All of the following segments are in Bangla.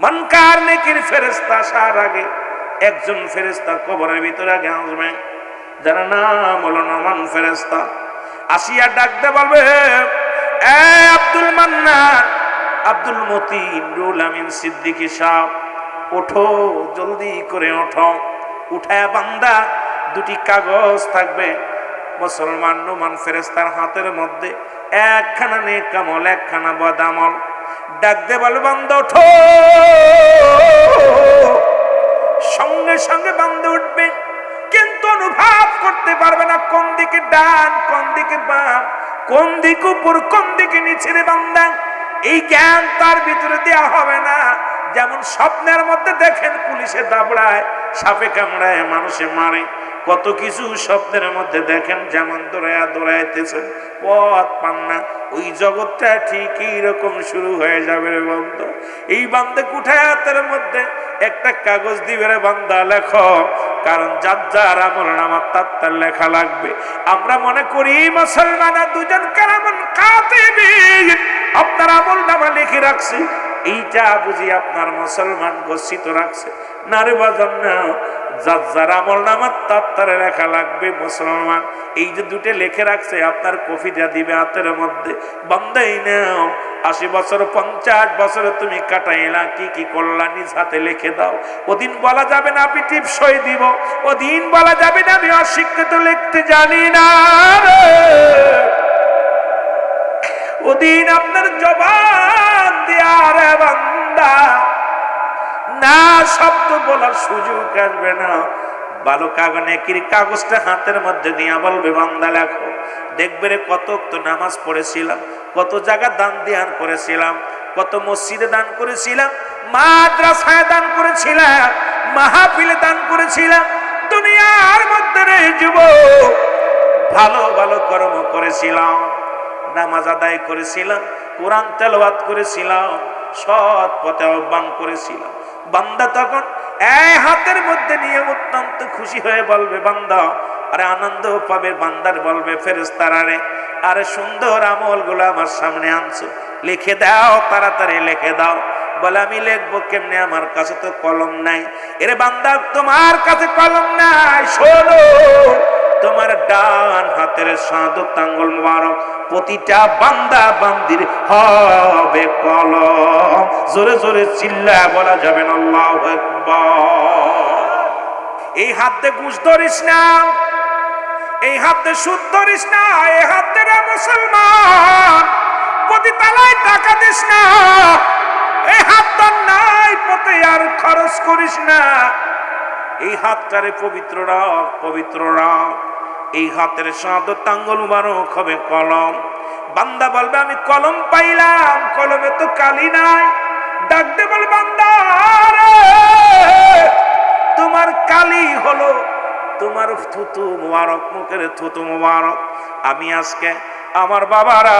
মনকার নেকির ফেরেশতা আসার আগে একজন ফেরেশতা কবরের ভিতরে আগে আসবে, যার নাম হলো নোমান ফেরেশতা। আসিয়া ডাকতে বলবে, এ আব্দুল মান্নান, আব্দুল মতিন, রুল আমিন সিদ্দিকী সাহেব, ওঠো, জলদি করে ওঠো। উঠায়া বান্দা দুটি কাগজ থাকবে মুসলমান নোমান ফেরেশতার হাতের মধ্যে, একখানা নেক আমল, একখানা বদ আমল। ডাকতে বলবে, বান্দা ওঠো। সঙ্গে সঙ্গে বান্দা উঠবে, কিন্তু অনুভব করতে পারবে না কোন দিকে ডান, কোন দিকে বাম, কোন দিকে উপর, কোন দিকে নিচে রে বান্দা। এই জ্ঞান তার ভিতরে দেওয়া হবে না। যেমন স্বপ্নের মধ্যে দেখেন পুলিশে দাবড়ায়, সাপে কামড়ায়, মানুষে মারে, কত কিছু স্বপ্নের মধ্যে দেখেন, যেমন দৌড়ায়া দৌড়াইতেছেন, পথ পান না। ওই জগৎটা ঠিক এইরকম শুরু হয়ে যাবে রে বান্দা। এই বান্দা কুঠায়াতের মধ্যে একটা কাগজ দিবে রে বান্দা, লেখো, কারণ যার যার আমল নামার তার লেখা লাগবে। আমরা মনে করি মুসলমান দুজন কারামান কাতিবিন আপনার আমল নামা লিখে রাখছে, এইটা বুঝি আপনার মুসলমান গচ্ছিত রাখছে না রে বাজান, না। যার যার আমল নামার তার লেখা লাগবে মুসলমান। এই যে দুটো লিখে রাখছে, আপনার কফিটা দিবে হাতের মধ্যে, বান্দাই নাও। 80 বছর 50 বছরে তুমি কাটাইলা, কি কি করলা, নিজ হাতে লিখে দাও। ওদিন বলা যাবে না আমি টিপ সই দিব, ওদিন বলা যাবে না আমি অশিক্ষিত লিখতে জানি না। ওদিন আপনার জবান দিয়া রে বান্দা না শব্দ বলার সুযোগ আসবে না। ভালো কাগজের কাগজটা হাতের মধ্যে নিয়ে বলবে, বান্দা লেখো। দেখবে রে কত তো নামাজ পড়েছিলাম, কত জায়গা দান ধ্যান করেছিলাম, কত মসজিদে দান করেছিলাম, মাদ্রাসায় দান করেছিলাম, মাহফিলে দান করেছিলাম। দুনিয়ার মধ্যে রে যুবক ভালো ভালো কর্ম করেছিলাম, নামাজ আদায় করেছিলাম, কোরআন তেলাওয়াত করেছিলাম, সৎ পথে আহ্বান করেছিলাম। বান্দা তখন এই হাতের মধ্যে নিয়ে অত্যন্ত খুশি হয়ে বলবে, বান্দা আরে আনন্দ পাবে। বান্দার বলবে ফেরেশতারা, রে আরে সুন্দর আমলগুলো আমার সামনে আনছো, লিখে দাও, তাড়াতাড়ি লিখে দাও। বলে আমি লিখবো কেমনে, আমার কাছে তো কলম নাই। এরে বান্দা তোমার কাছে কলম নাই, শোনো, তোমার ডান হাতের শাহাদাত আঙ্গুল মুবারক প্রতিটা বান্দা বান্দির হবে কলম। জোরে জোরে চিল্লায় বলা যাবে না আল্লাহু আকবার। এই হাতে ঘুষ ধরিস না, এই হাতে সুদ ধরিস না, এই হাতে রে মুসলমান প্রতি তালায় টাকা দিস না, এই হাতটা নাই পথে আর খরচ করিস না। এই হাতটারে পবিত্র রাখ, পবিত্র রাখ। এই হাতের শাহাদাত আঙ্গুল মুবারক হবে কলম। বান্দা বলবে আমি কলম পাইলাম, কলমে তো কালি নাই। ডাকতে বল, বান্দা রে তোমার কালি হলো তোমার থুতু মুবারক, মুখের থুতু মুবারক। আমি আজকে আমার বাবারা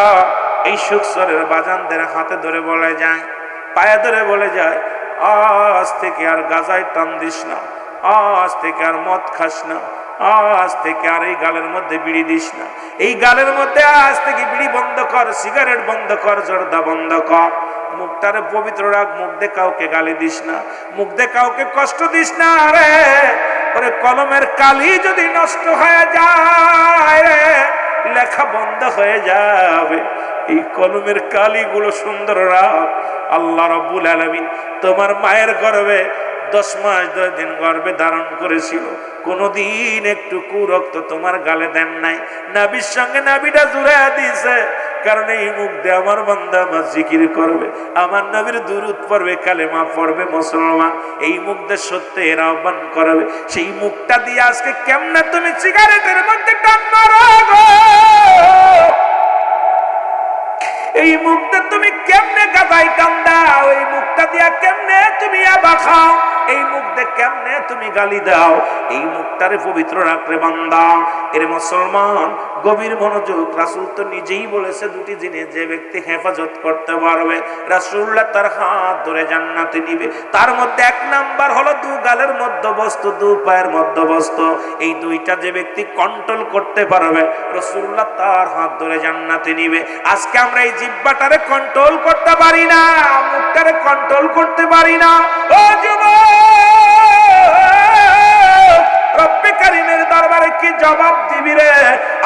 এই সুখসরের বাজানদের হাতে ধরে বলে যায়, পায়ে ধরে বলে যায়, আজ থেকে আর গাজায় টান দিস না, আজ থেকে আর মদ খাস না, আজ থেকে আর এই গালের মধ্যে বিড়ি দিস না, এই গালের মধ্যে আজ থেকে বিড়ি বন্ধ কর, সিগারেট বন্ধ কর, জর্দা বন্ধ কর। মুখটারে পবিত্র রাখ, মুখ দিয়ে কাউকে গালি দিস না, মুখ দিয়ে কাউকে কষ্ট দিস না। রে ওরে কলমের কালি যদি নষ্ট হয়ে যায় রে, লেখা বন্ধ হয়ে যাবে। এই কলমের কালিগুলো সুন্দর রাখ। আল্লাহ রাব্বুল আলামিন তোমার মায়ের গর্ভে 10 মাস 10 দিন গর্ভে ধারণ করেছিল, কোনদিন একটু কুরক্ত তোমার গালে দেন নাই। নাবির সঙ্গে নাবিটা জুড়াইয়া দিয়েছে, কারণ এই মুখ দিয়ে আমার বান্দা আমার জিকির করবে, আমার নবীর দুরূদ পড়বে, কালেমা পড়বে মুসলমান। এই মুখ দিয়ে সত্যের আহ্বান করবে। সেই মুখটা দিয়ে আজকে কেমনে তুমি সিগারেটের মধ্যে টান মারো গো, এই মুখটা তুমি কেমনে গাদাই টান দাও, এই মুখটা দিয়া কেমনে তুমি আবা খাও, এই মুখ দিয়ে কেমনে তুমি গালি দাও? এই মুখটারে পবিত্র রাখলে বান্দা। এর মুসলমান গভীর মনোযোগ, রাসূল তো নিজেই বলেছে দুটি জিনিস যে ব্যক্তি হেফাজত করতে পারবে রাসূলুল্লাহ তার হাত ধরে জান্নাতে নিবে। তার মধ্যে এক নাম্বার হলো দু গালের মধ্যবস্তু, দু পায়ের মধ্যবস্তু। এই দুইটা যে ব্যক্তি কন্ট্রোল করতে পারবে রাসূলুল্লাহ তার হাত ধরে জান্নাতে নিবে। আজকে আমরা এই জিহ্বাটারে কন্ট্রোল করতে পারি না, মুখটারে কন্ট্রোল করতে পারি না। ও রব্বে কারীমের দরবারে কি জবাব দিবি রে?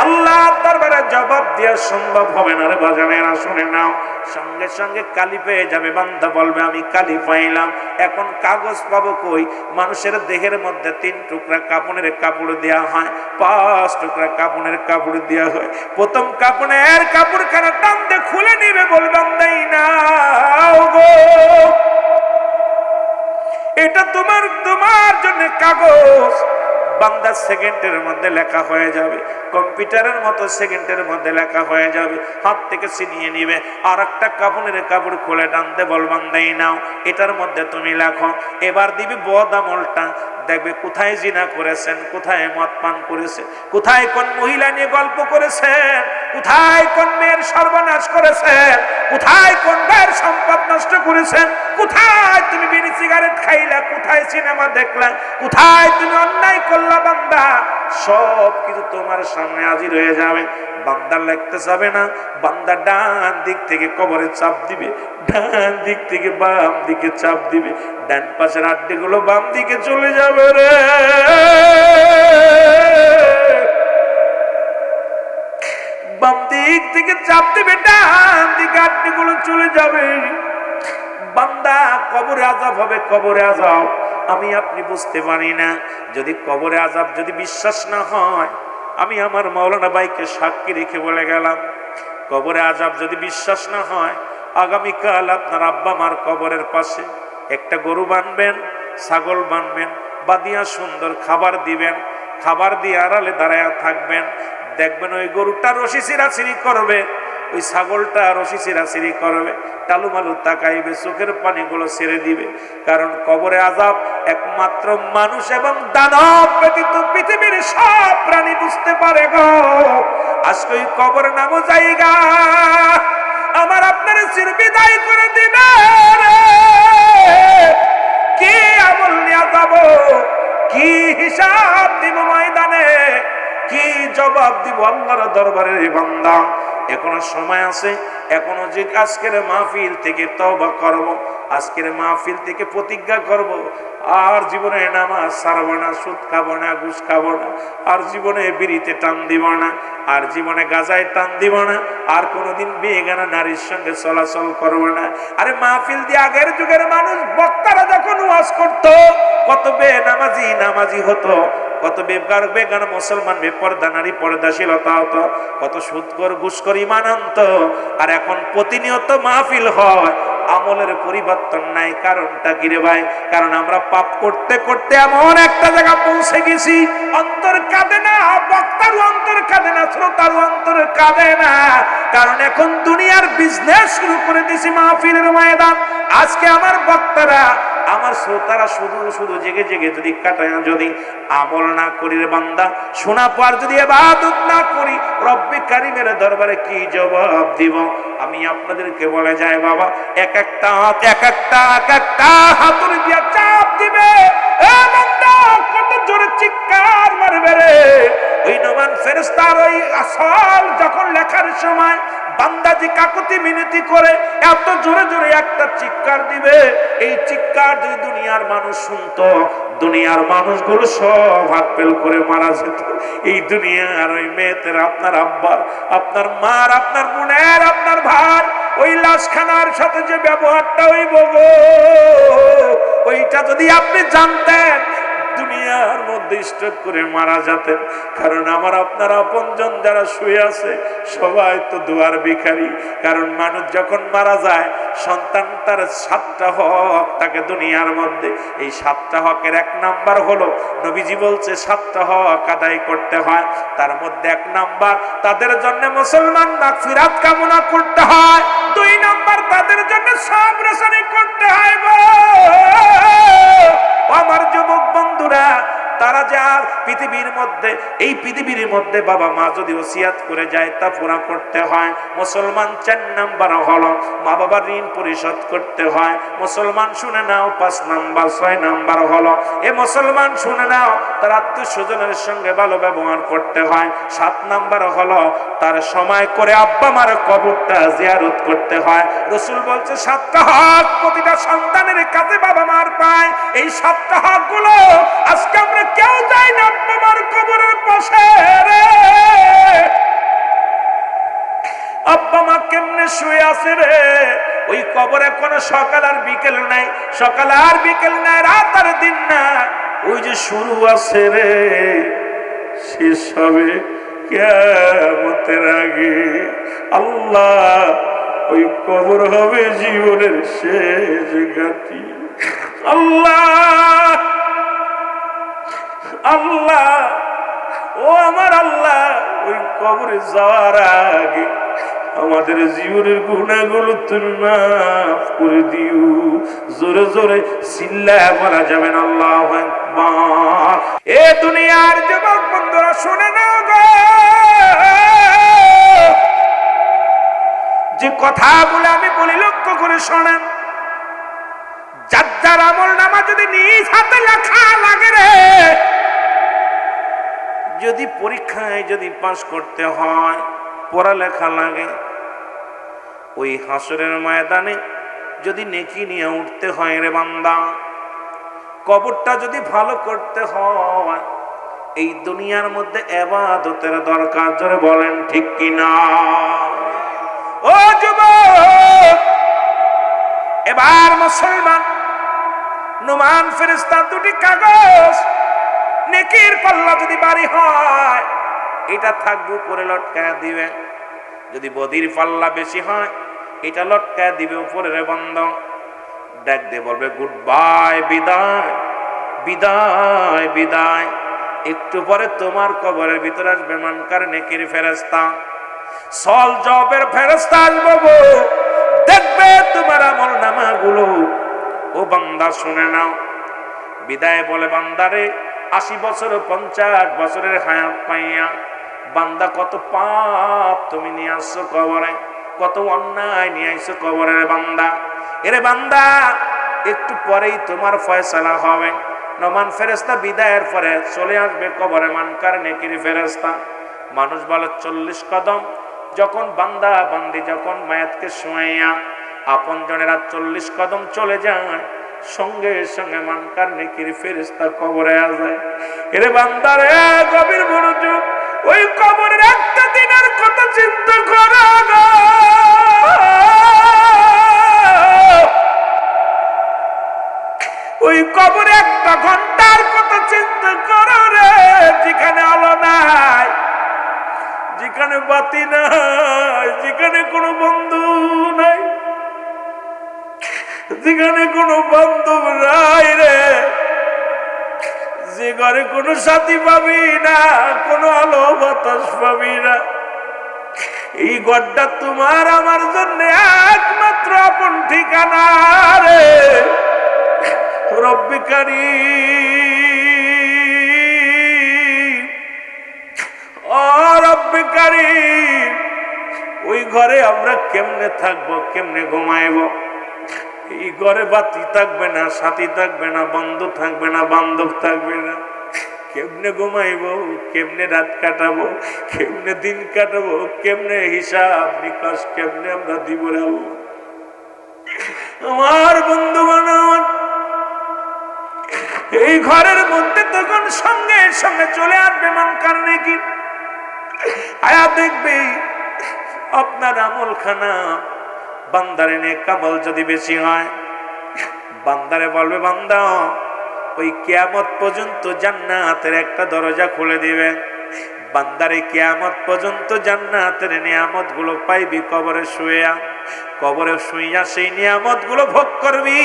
আল্লাহর দরবারে জবাব দেওয়া সম্ভব হবে না রে বাজানেরা, শুনে নাও। সঙ্গে সঙ্গে কালি পেয়ে যাবে, বান্দা বলবে আমি কালি পাইলাম। এখন কাগজ পাবো কই? মানুষের দেহের মধ্যে 3 টুকরা কাপড়ের কাপড় দেওয়া হয়, 5 টুকরা কাপড়ের কাপড় দেওয়া হয়। প্রথম কাপড়ের কাপড়খানা টান দিয়ে খুলে নিবে, বলবাম দেই না গো, এটা তোমার জন্য কাগজ। বান্দা সেকেন্ডের মধ্যে লেখা হয়ে যাবে, কম্পিউটারের মতো সেকেন্ডের মধ্যে লেখা হয়ে যাবে। হাত থেকে ছিনিয়ে নিবে, আর একটা কাপড়ের কাপড় খুলে টানতে বলবান দেই নাও, এটার মধ্যে তুমি লেখো। এবার দিবি বদ আমলটা, দেখবে কোথায় জিনা করেছেন, কোথায় মদ পান করেছেন, কোথায় কোন মহিলা নিয়ে গল্প করেছেন, কোথায় কোন মেয়ের সর্বনাশ করেছেন, কোথায় কোন ভাইয়ের সম্পদ নষ্ট করেছেন, কোথায় তুমি বিড়ি সিগারেট খাইলা, কোথায় সিনেমা দেখলা, কোথায় তুমি অন্যায় করলা। বান্দা সব কিছু তোমার সামনে হাজির হয়ে যাবে। বান্দা লিখতে যাবে না, বান্দা ডান দিক থেকে কবরে চাপ দিবে, ডান দিক থেকে বাম দিকে চাপ দিবে, ডান পাশের আড্ডিগুলো বাম দিকে চলে যাবে রে। বাম দিক থেকে চাপ দিবে, ডান দিকে আড্ডিগুলো চলে যাবে। বান্দা কবরে আযাব হবে, কবরে আযাব আমি আপনি বুঝতে পারি না। যদি কবরে আযাব যদি বিশ্বাস না হয়, আমি আমার মাওলানা ভাইকে সাক্ষী রেখে বলে গেলাম, কবরে আযাব যদি বিশ্বাস না হয়, আগামীকাল আপনার আব্বা মার কবরের পাশে একটা গরু বানবেন, ছাগল বানবেন, বাদিয়া সুন্দর খাবার দিবেন, খাবার দিয়ে আড়ালে দাঁড়ায় থাকবেন। দেখবেন ওই গরুটা রশি ছিঁড়াছিঁড়ি করবে, ওই ছাগলটা রশি ছিঁড়াছিঁড়ি করবে, টালুমালু তাকাইবে, চোখের পানিগুলো ছেড়ে দিবে। কারণ কবরে আযাব একমাত্র মানুষ এবং দানব ব্যতীত পৃথিবীর সব প্রাণী বুঝতে পারে গো। আজকে ওই কবর নামও জায়গা আমার আপনার চির বিদায় করে দিবে রে। কি আমল নিয়ে যাব, কি হিসাব দিব ময়দানে, কি জবাব দিব আল্লাহর দরবারে? বান্দা এখনো সময় আছে, এখনো যে আজকের মাহফিল থেকে তওবা করব, আজকের মাহফিল থেকে প্রতিজ্ঞা করব, আর জীবনে নামাজ ছাড়ব না, সুদ খাবো না, ঘুষ খাবো না, আর জীবনে বিড়িতে টান দিব না, আর জীবনে গাঁজায় টান দিব না, আর কোনোদিন বেগানা নারীর সঙ্গে চলাচল করব না। আরে মাহফিল দিয়ে আগের যুগের মানুষ বক্তারা যখন ওয়াজ করতো, কত নামাজি হতো, কত বেগান মুসলমান বেপরদা নারী পর্দাশীলতা হতো, কত সুদখোর ঘুষখোর ঈমান আনতো। আর এখন প্রতিনিয়ত মাহফিল হয়, আমলের পরিবর্তন নাই। কারণটা কি রে ভাই? কারণ আমরা পাপ করতে করতে এমন একটা জায়গা পৌঁছে গেছি, অন্তর কাঁদে না, বক্তারও অন্তর কাঁদে না, শ্রোতারও অন্তর কাঁদে না। কারণ এখন দুনিয়ার বিজনেস শুরু করে দিয়েছি মাহফিলের ময়দান। আজকে আমার বক্তারা, আমার শ্রোতারা শুধু শুধু জেগে জেগে যদি কাটায়, যদি আমল না করি রে বান্দা, শোনা পর যদি ইবাদত না করি, রব্বে কারীমের দরবারে কি জবাব দিব? আমি আপনাদেরকে বলে যাই বাবা, এক একটা হাতুড়ি দিয়া চাপ দিবে, এ বান্দা কত জোরে চিৎকার মারবে রে। ওই নমান ফেরেশতার ওই আসল যখন লেখার সময় বান্দা যে কাকুতি মিনতি করে এত জোরে জোরে একটা চিৎকার দিবে, এই চিৎকার যদি দুনিয়ার মানুষ শুনতো, দুনিয়ার মানুষগুলো সব হাত পেল করে মারা যেত। এই দুনিয়ার ওই মেয়েদের, আপনার আব্বার, আপনার মার, আপনার বোনের, আপনার ভাই, ওই লাশখানার সাথে যে ব্যবহারটা হইব গো, ওইটা যদি আপনি জানতেন, দুনিয়ার মধ্যে স্ট্রোক করে মারা যেতেন। কারণ আমার আপনার আপনজন যারা শুয়ে আছে সবাই তো দুয়ার ভিখারি। কারণ মানুষ যখন মারা যায়, সন্তান তার 7টা হক তাকে দুনিয়ার মধ্যে, এই 7টা হকের 1 নাম্বার হলো, নবীজি বলছে 7টা হক আদায় করতে হয়। তার মধ্যে 1 নাম্বার তাদের জন্য মুসলমান মাগফিরাত কামনা করতে হয়, 2 নাম্বার তাদের জন্য সবর রেশানি করতে হয় গো। আর পৃথিবীর মধ্যে, এই পৃথিবীর মধ্যে বাবা মা যদি ওসিয়াত করে যায় তা পুরা করতে হয়। মুসলমান 4 নাম্বার হলো মা বাবার ঋণ পরিশোধ করতে হয়। মুসলমান শুনে নাও 5 নাম্বার, 6 নাম্বার হলো এ মুসলমান শুনে নাও তার আত্মীয় স্বজনের সঙ্গে ভালো ব্যবহার করতে হয়। 7 নাম্বার হলো তার সময় করে আব্বা মার কবরটা জিয়ারত করতে হয়। রাসূল বলছে 7টা হক প্রতিটা সন্তানের কাছে বাবা মার পায়। এই 7টা হক গুলো আজকে আমরা কেউ যাই না আব্বা মার কবরের পাশে রে। আব্বা মা কেমনে শুয়ে আছে রে, ওই কবরে কোনো সকাল আর বিকেল নাই, সকাল আর বিকেল নাই, রাত আর দিন না, ওই যে শুরু আছে রে, শেষ হবে কিয়ামতের আগে। আল্লাহ ওই কবর হবে জীবনের শেষ ঘাঁটি। আল্লাহ আল্লাহ ও আমার আল্লাহ, ওই কবরে যাওয়ার আগে আমাদের জীবনের গুনাহগুলো তুমি মাফ করে দিও। জোরে জোরে চিল্লায়া বলা যাবে না আল্লাহু আকবার। এ দুনিয়ার যুবক বন্ধুরা শুনে নাও গো, যে কথাগুলো আমি বলি লক্ষ্য করে শোনেন। যার যার আমল নামা যদি নিজ হাতে লেখা লাগে রে, যদি পরীক্ষায় যদি পাস করতে হয়, পড়ালেখা লাগে, ওই হাসরের ময়দানে যদি নেকি নিয়ে উঠতে হয় রে বান্দা, কবরটা যদি ভালো করতে হয়, এই দুনিয়ার মধ্যে ইবাদতের দরকার। জোরে বলেন ঠিক কিনা? ও যুবক, এবার মুসলমান নুমান ফেরেশতা দুটি কাগজ, নেকির পাল্লা যদি ভারী হয় এটা থাকবে উপরে লটকায় দিবে, যদি বদির পাল্লা বেশি হয় এটা লটকায় দিবে উপরে রে বন্ধ। ডাক দিয়ে বলবে গুড বাই, বিদায় বিদায় বিদায়। একটু পরে তোমার কবরের ভিতরে আসবে মানকার নেকির ফেরেশতা, সল জবের ফেরেশতা আসবে, দেখবে তোমার আমল নামাগুলো। ও বান্দা শুনে নাও, বিদায় বলে বান্দারে 80 বছর 50 বছরের হায়াত পাইয়া বান্দা কত পাপ তুমি নিয়ে আসছো কবরে, কত অন্যায় নিয়ে আসছো কবরের বান্দা। এরে বান্দা একটু পরেই তোমার ফয়সালা হবে। নমান ফেরেশতা বিদায়ের পরে চলে আসবে কবরে মানকার নেকির ফেরেশতা। মানুষ বলে 40 কদম। যখন বান্দা বান্দি যখন মায়াতকে শোয়াইয়া আপন জনেরা 40 কদম চলে যায়, সঙ্গে সঙ্গে মানকার নেকির ফেরেশতা কবরে আসে। এরে বান্দারে গভীর মনোযোগ, ওই কবরের একটা দিনের কথা চিন্তা করো গো। ওই কবরে একটা ঘন্টার কথা চিন্তা করো রে, যেখানে আলো নাই, যেখানে বাতি নাই, যেখানে কোনো বন্ধু নাই, যেখানে কোনো বান্ধব নাই রে, যে ঘরে কোনো সাথী পাবি না, কোনো আলো বাতাস পাবি না। এই ঘরটা তোমার আমার জন্য একমাত্র আপন ঠিকানা রে। রব্বি কারীম, ও রব্বি কারীম, ওই ঘরে আমরা কেমনে থাকবো, কেমনে ঘুমাইব? এই ঘরে বাতি থাকবে না, সাথী থাকবে না, বন্ধু থাকবে না, বান্ধব থাকবে না, কেমনে ঘুমাইব, কেমনে রাত কাটাবো, কেমনে দিন কাটাবো, কেমনে হিসাব নিকাশ কেমনে আমরা দিব রাবো? আমার বন্ধু বান্ধব এই ঘরের মধ্যে তখন সঙ্গে সঙ্গে চলে আসবে মানকার নেকির। আয়া দেখবে আপনার আমল খানা বান্দারে নেক আমল যদি বেশি হয়, বান্দারে বলবে বান্দা ওই কিয়ামত পর্যন্ত জান্নাতের একটা দরজা খুলে দিবে। বান্দারে কিয়ামত পর্যন্ত জান্নাতের নিয়ামত গুলো পাইবি কবরে শুইয়া। কবরে শুইয়া সেই নিয়ামত গুলো ভোগ করবি।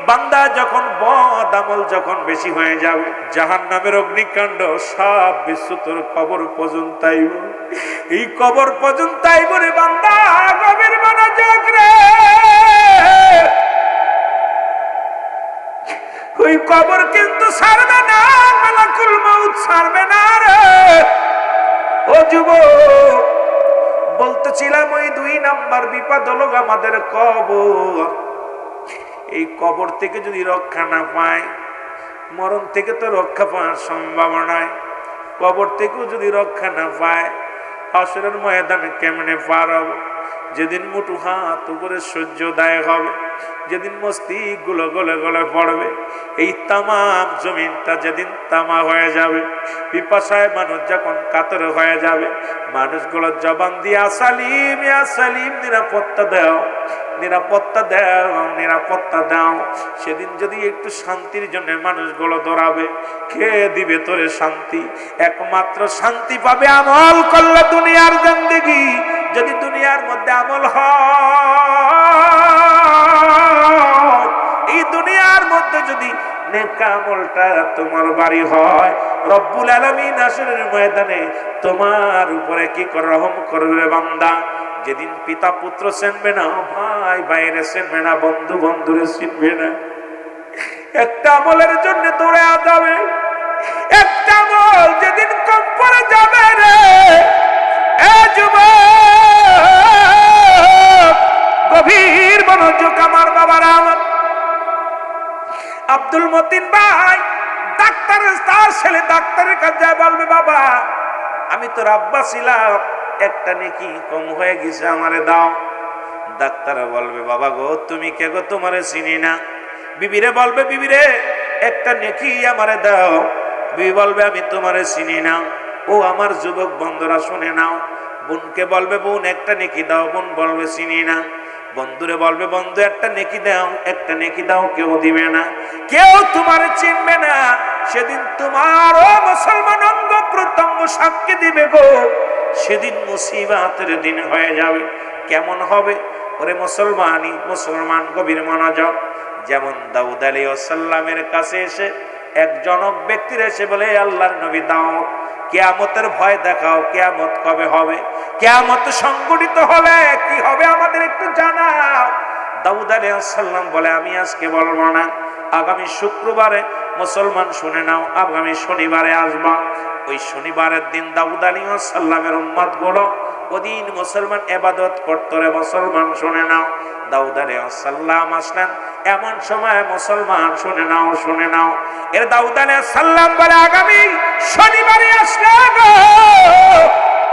বান্দা যখন বদ আমল যখন বেশি হয়ে যাবে, জাহান্নামের অগ্নিকাণ্ড সব বিশ্ব তোর কবর পর্যন্ত আইব। এই কবর পর্যন্ত আইব রে বান্দা, গভীর মনোযোগ রে। ওই কবর কিন্তু ছাড়বে না, মালাকুল মউত ছাড়বে না রে। ও যুবক, বলতেছিলাম ওই 2 নাম্বার বিপদ হলো আমাদের কবর। এই কবর থেকে যদি রক্ষা না পায়, মরণ থেকে তো রক্ষা পাওয়ার সম্ভাবনায়, কবর থেকেও যদি রক্ষা না পায়, হাসরের ময়দানে কেমনে পার হবে? যেদিন মুঠু হাত উপরে সূর্যোদয় হবে, যেদিন মস্তিষ্ক গুলো গলে গলে পড়বে, এই তামাম জমিনটা যেদিন তামা হয়ে যাবে, পিপাসায় মানুষ যখন কাতর হয়ে যাবে, মানুষগুলো জবান দিয়ে আসালিম ইয়া সালিম, নিরাপত্তা দাও, নিরাপত্তা দাও, নিরাপত্তা দাও। সেদিন যদি একটু শান্তির জন্য মানুষগুলো দৌড়াবে, কে দিবে তোরে শান্তি? একমাত্র শান্তি পাবে আমল করলে দুনিয়ার জিন্দেগি। যদি দুনিয়ার মধ্যে আমল হয়, এই দুনিয়ার মধ্যে যদি নেক আমলটা তোমার বাড়ি হয়, রব্বুল আলামিন হাসরের ময়দানে তোমার উপরে কি করে রহম করবে বান্দা। যেদিন পিতা পুত্র চিনবে না, ভাই ভাইরে চিনবে না, বন্ধু বন্ধুরে চিনবে না, একটা আমলের জন্য দৌড়ে যাবে। একটা আমল যেদিন কম পড়ে যাবে রে, এ যুবক, গভীর মনোযোগ আমার বাবারা। আমার আব্দুল মতিন ভাই ডাক্তারের, তার ছেলে ডাক্তারের কাছে বলবে, বাবা আমি তো আব্বা ছিলাম, একটা নেকি কম হয়ে গেছে, আমারে দাও। ডাক্তার বলবে, বাবা গো তুমি কে গো, তোমারে চিনি না। বিবিরে বলবে, বিবিরে একটা নেকি আমারে দাও। বিবি বলবে, আমি তোমারে চিনি না। ও আমার যুবক বন্ধুরা শুনে নাও, বোনকে বলবে, বোন একটা নেকি দাও। বোন বলবে, চিনি না। বন্ধুরে বলবে, বন্ধু একটা নেকি দাও, একটা নেকি দাও। কেউ দিবে না, কেউ তোমারে চিনবে না। সেদিন তোমার ও মুসলমান অঙ্গ প্রত্যঙ্গ সাক্ষী দিবে গো। সেদিন মুসিবতের দিন হয়ে যাবে। কেমন হবে ওরে মুসলমানই মুসলমান, গভীর মনোযোগ। যেমন দাউদ আলাইহিস সালামের কাছে এসে এক জনক ব্যক্তির এসে বলে, আল্লাহর নবী দাউদ, কিয়ামতের ভয় দেখাও, কিয়ামত কবে হবে? কিয়ামত সংঘটিত হলে কি হবে আমাদের একটু জানাও। দাউদ আলাইহিস সালাম বলে, আমি আজকে বলবো না, আগামী শুক্রবারে মুসলমান শুনে নাও, আগামী শনিবারে আসবা। ওই শনিবারের দিন দাউদ আলাইহিস সালামের উম্মত গুলো ওদিন মুসলমান ইবাদত করতে রে, মুসলমান শুনে নাও। দাউদ আলাইহিস সালাম আসলেন এমন সময়, মুসলমান শুনে নাও, শুনে নাও। এর দাউদ আলাইহিস সালাম বলে, আগামী শনিবারে আসলে গো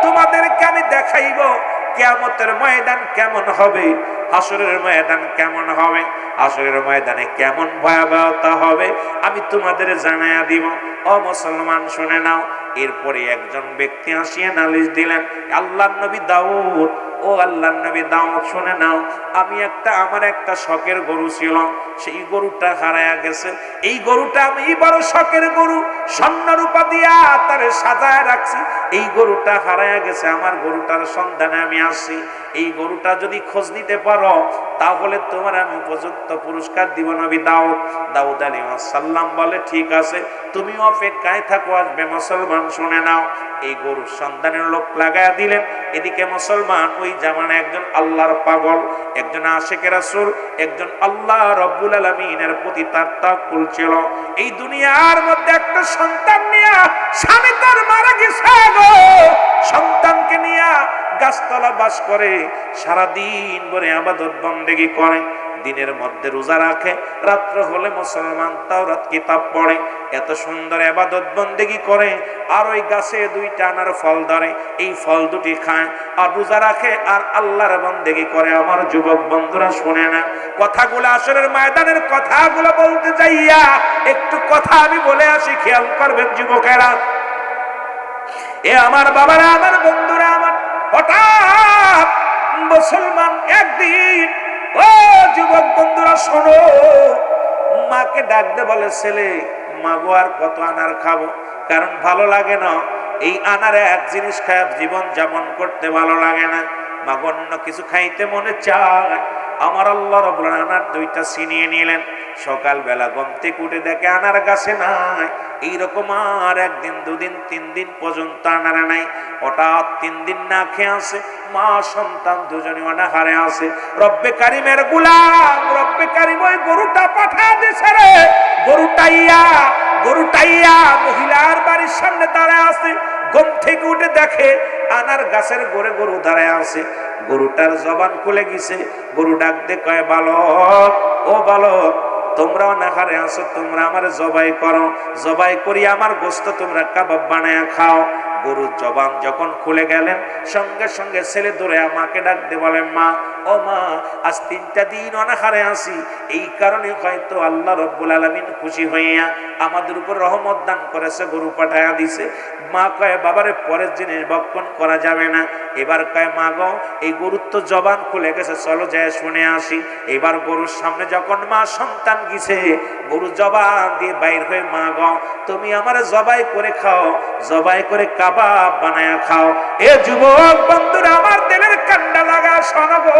তোমাদেরকে আমি দেখাইব কিয়ামতের ময়দান কেমন হবে, হাসরের ময়দান কেমন হবে, হাসরের ময়দানে কেমন ভয়াবহতা হবে, আমি তোমাদের জানাইয়া দিব। ও মুসলমান শুনে নাও। এরপরে একজন ব্যক্তি আসিয়া নালিশ দিলেন, আল্লাহর নবী দাউদ, ও আল্লাহর নবী দাউদ শুনে নাও, আমার একটা শখের গরু ছিল, সেই গরুটা হারায়া গেছে। এই গরুটা আমি বড় শখের গরু, স্বর্ণ রূপা দিয়া তারে সাজায় রাখছি। এই গরুটা হারায়া গেছে, আমার গরুটার সন্ধানে আমি আসছি। এই গরুটা যদি খোঁজ নিতে পারো, তাহলে তোমার আমি উপযুক্ত পুরস্কার দিব নবী দাউদ। দাউদ আলাইহিস সালাম বলে, ঠিক আছে, তুমি অপেক্ষায় থাকো, আসবে। মুসলমান শুনে নাও। এই গরুর সন্ধানের লোক লাগায়া দিলেন। এদিকে মুসলমান, ওই জামানায় একজন আল্লাহর পাগল, একজন আশিকে রাসূল, একজন আল্লাহ রব্বুল আলামিনের প্রতি তার তাওয়াক্কুল ছিল। এই দুনিয়ার মধ্যে একটা সন্তান নিয়ে, স্বামী তার মারা গেছে গো, সন্তানকে নিয়ে গাছতলা বাস করে, সারাদিন ভরে ইবাদত বন্দেগী করে, দিনের মধ্যে রোজা রাখে, রাত্র হলে মুসলমান তাওরাত কিতাব পড়ে, এত সুন্দর ইবাদত বন্দেগী করে, আর ওই গাছে 2টা আনার ফল ধরে, এই ফল দুটি খায়, আর রোজা রাখে, আর আল্লাহর বন্দেগী করে। আমার যুবক বন্ধুরা শুনে না, কথাগুলো আসরের ময়দানের কথাগুলো বলতে যাইয়া একটু কথা আমি বলে আসি, খেয়াল করবেন যুবকেরা। এ আমার বাবারা, আমার বন্ধুরা, আমার হঠাৎ মুসলমান একদিন, ও যুবক বন্ধুরা শোনো, মাকে ডাকতে বলে, ছেলে মাগো আর কত আনার খাবো, কারণ ভালো লাগে না এই আনারে এক জিনিস খায় জীবন যাপন করতে ভালো লাগে না, মাগো অন্য কিছু খাইতে মনে চায়। আমার আল্লাহ রাব্বুল আনার 2টা ছিনিয়ে নিলেন। সকালবেলা ঘুম থেকে উঠে দেখে আনার গাছে নাই, এইরকম আর একদিন দুদিন 3 দিন পর্যন্ত আনারা নাই। হঠাৎ 3 দিন না খেয়ে আসে, মা সন্তান দুজনে অনাহারে আসে। রব্বে কারিমের গোলাম রব্বে কারিম ওই গরুটা পাঠা দিয়েছে রে। গরুটাইয়া মহিলার বাড়ির সামনে দাঁড়ায় আছে। ঘুম থেকে উঠে দেখে আনার গাছের গোড়ে গরু দাঁড়ায় আছে। গরুটার জবান খুলে গেছে। গরু ডাক দে কয়, বালক ও বালক, তোমরা অনাহারে আছো, তোমরা আমার জবাই করো, জবাই করি আমার গোশত তোমরা কাবাব বানায়া খাও। গরুর জবান যখন খুলে গেলেন, সঙ্গে সঙ্গে ছেলে দৌড়ে মাকে ডাক দিয়ে বলে, মা ও মা, আজ 3টা দিন অনাহারে আছি, এই কারণে হয়তো আল্লাহ রব্বুল আলামিন খুশি হইয়া আমাদের উপর রহমত দান করেছে, গরু পাঠায়া দিছে। মা কয়, বাবারে পরের জিনিস বক্ষণ করা যাবে না। এবার কয়, মা গো, এই গরুর তো জবান খুলে গেছে, চলো যায় শুনে আসি। এবার গরুর সামনে যখন মা সন্তান গেছে, গরু জবান দিয়ে বাইর হয়ে, মা গো, তুমি আমারে জবাই করে খাও, জবাই করে কাবাব বানায়া খাও। এ যুবক বন্ধুরা, আমার দিলের কান্ডা লাগা শোনো গো,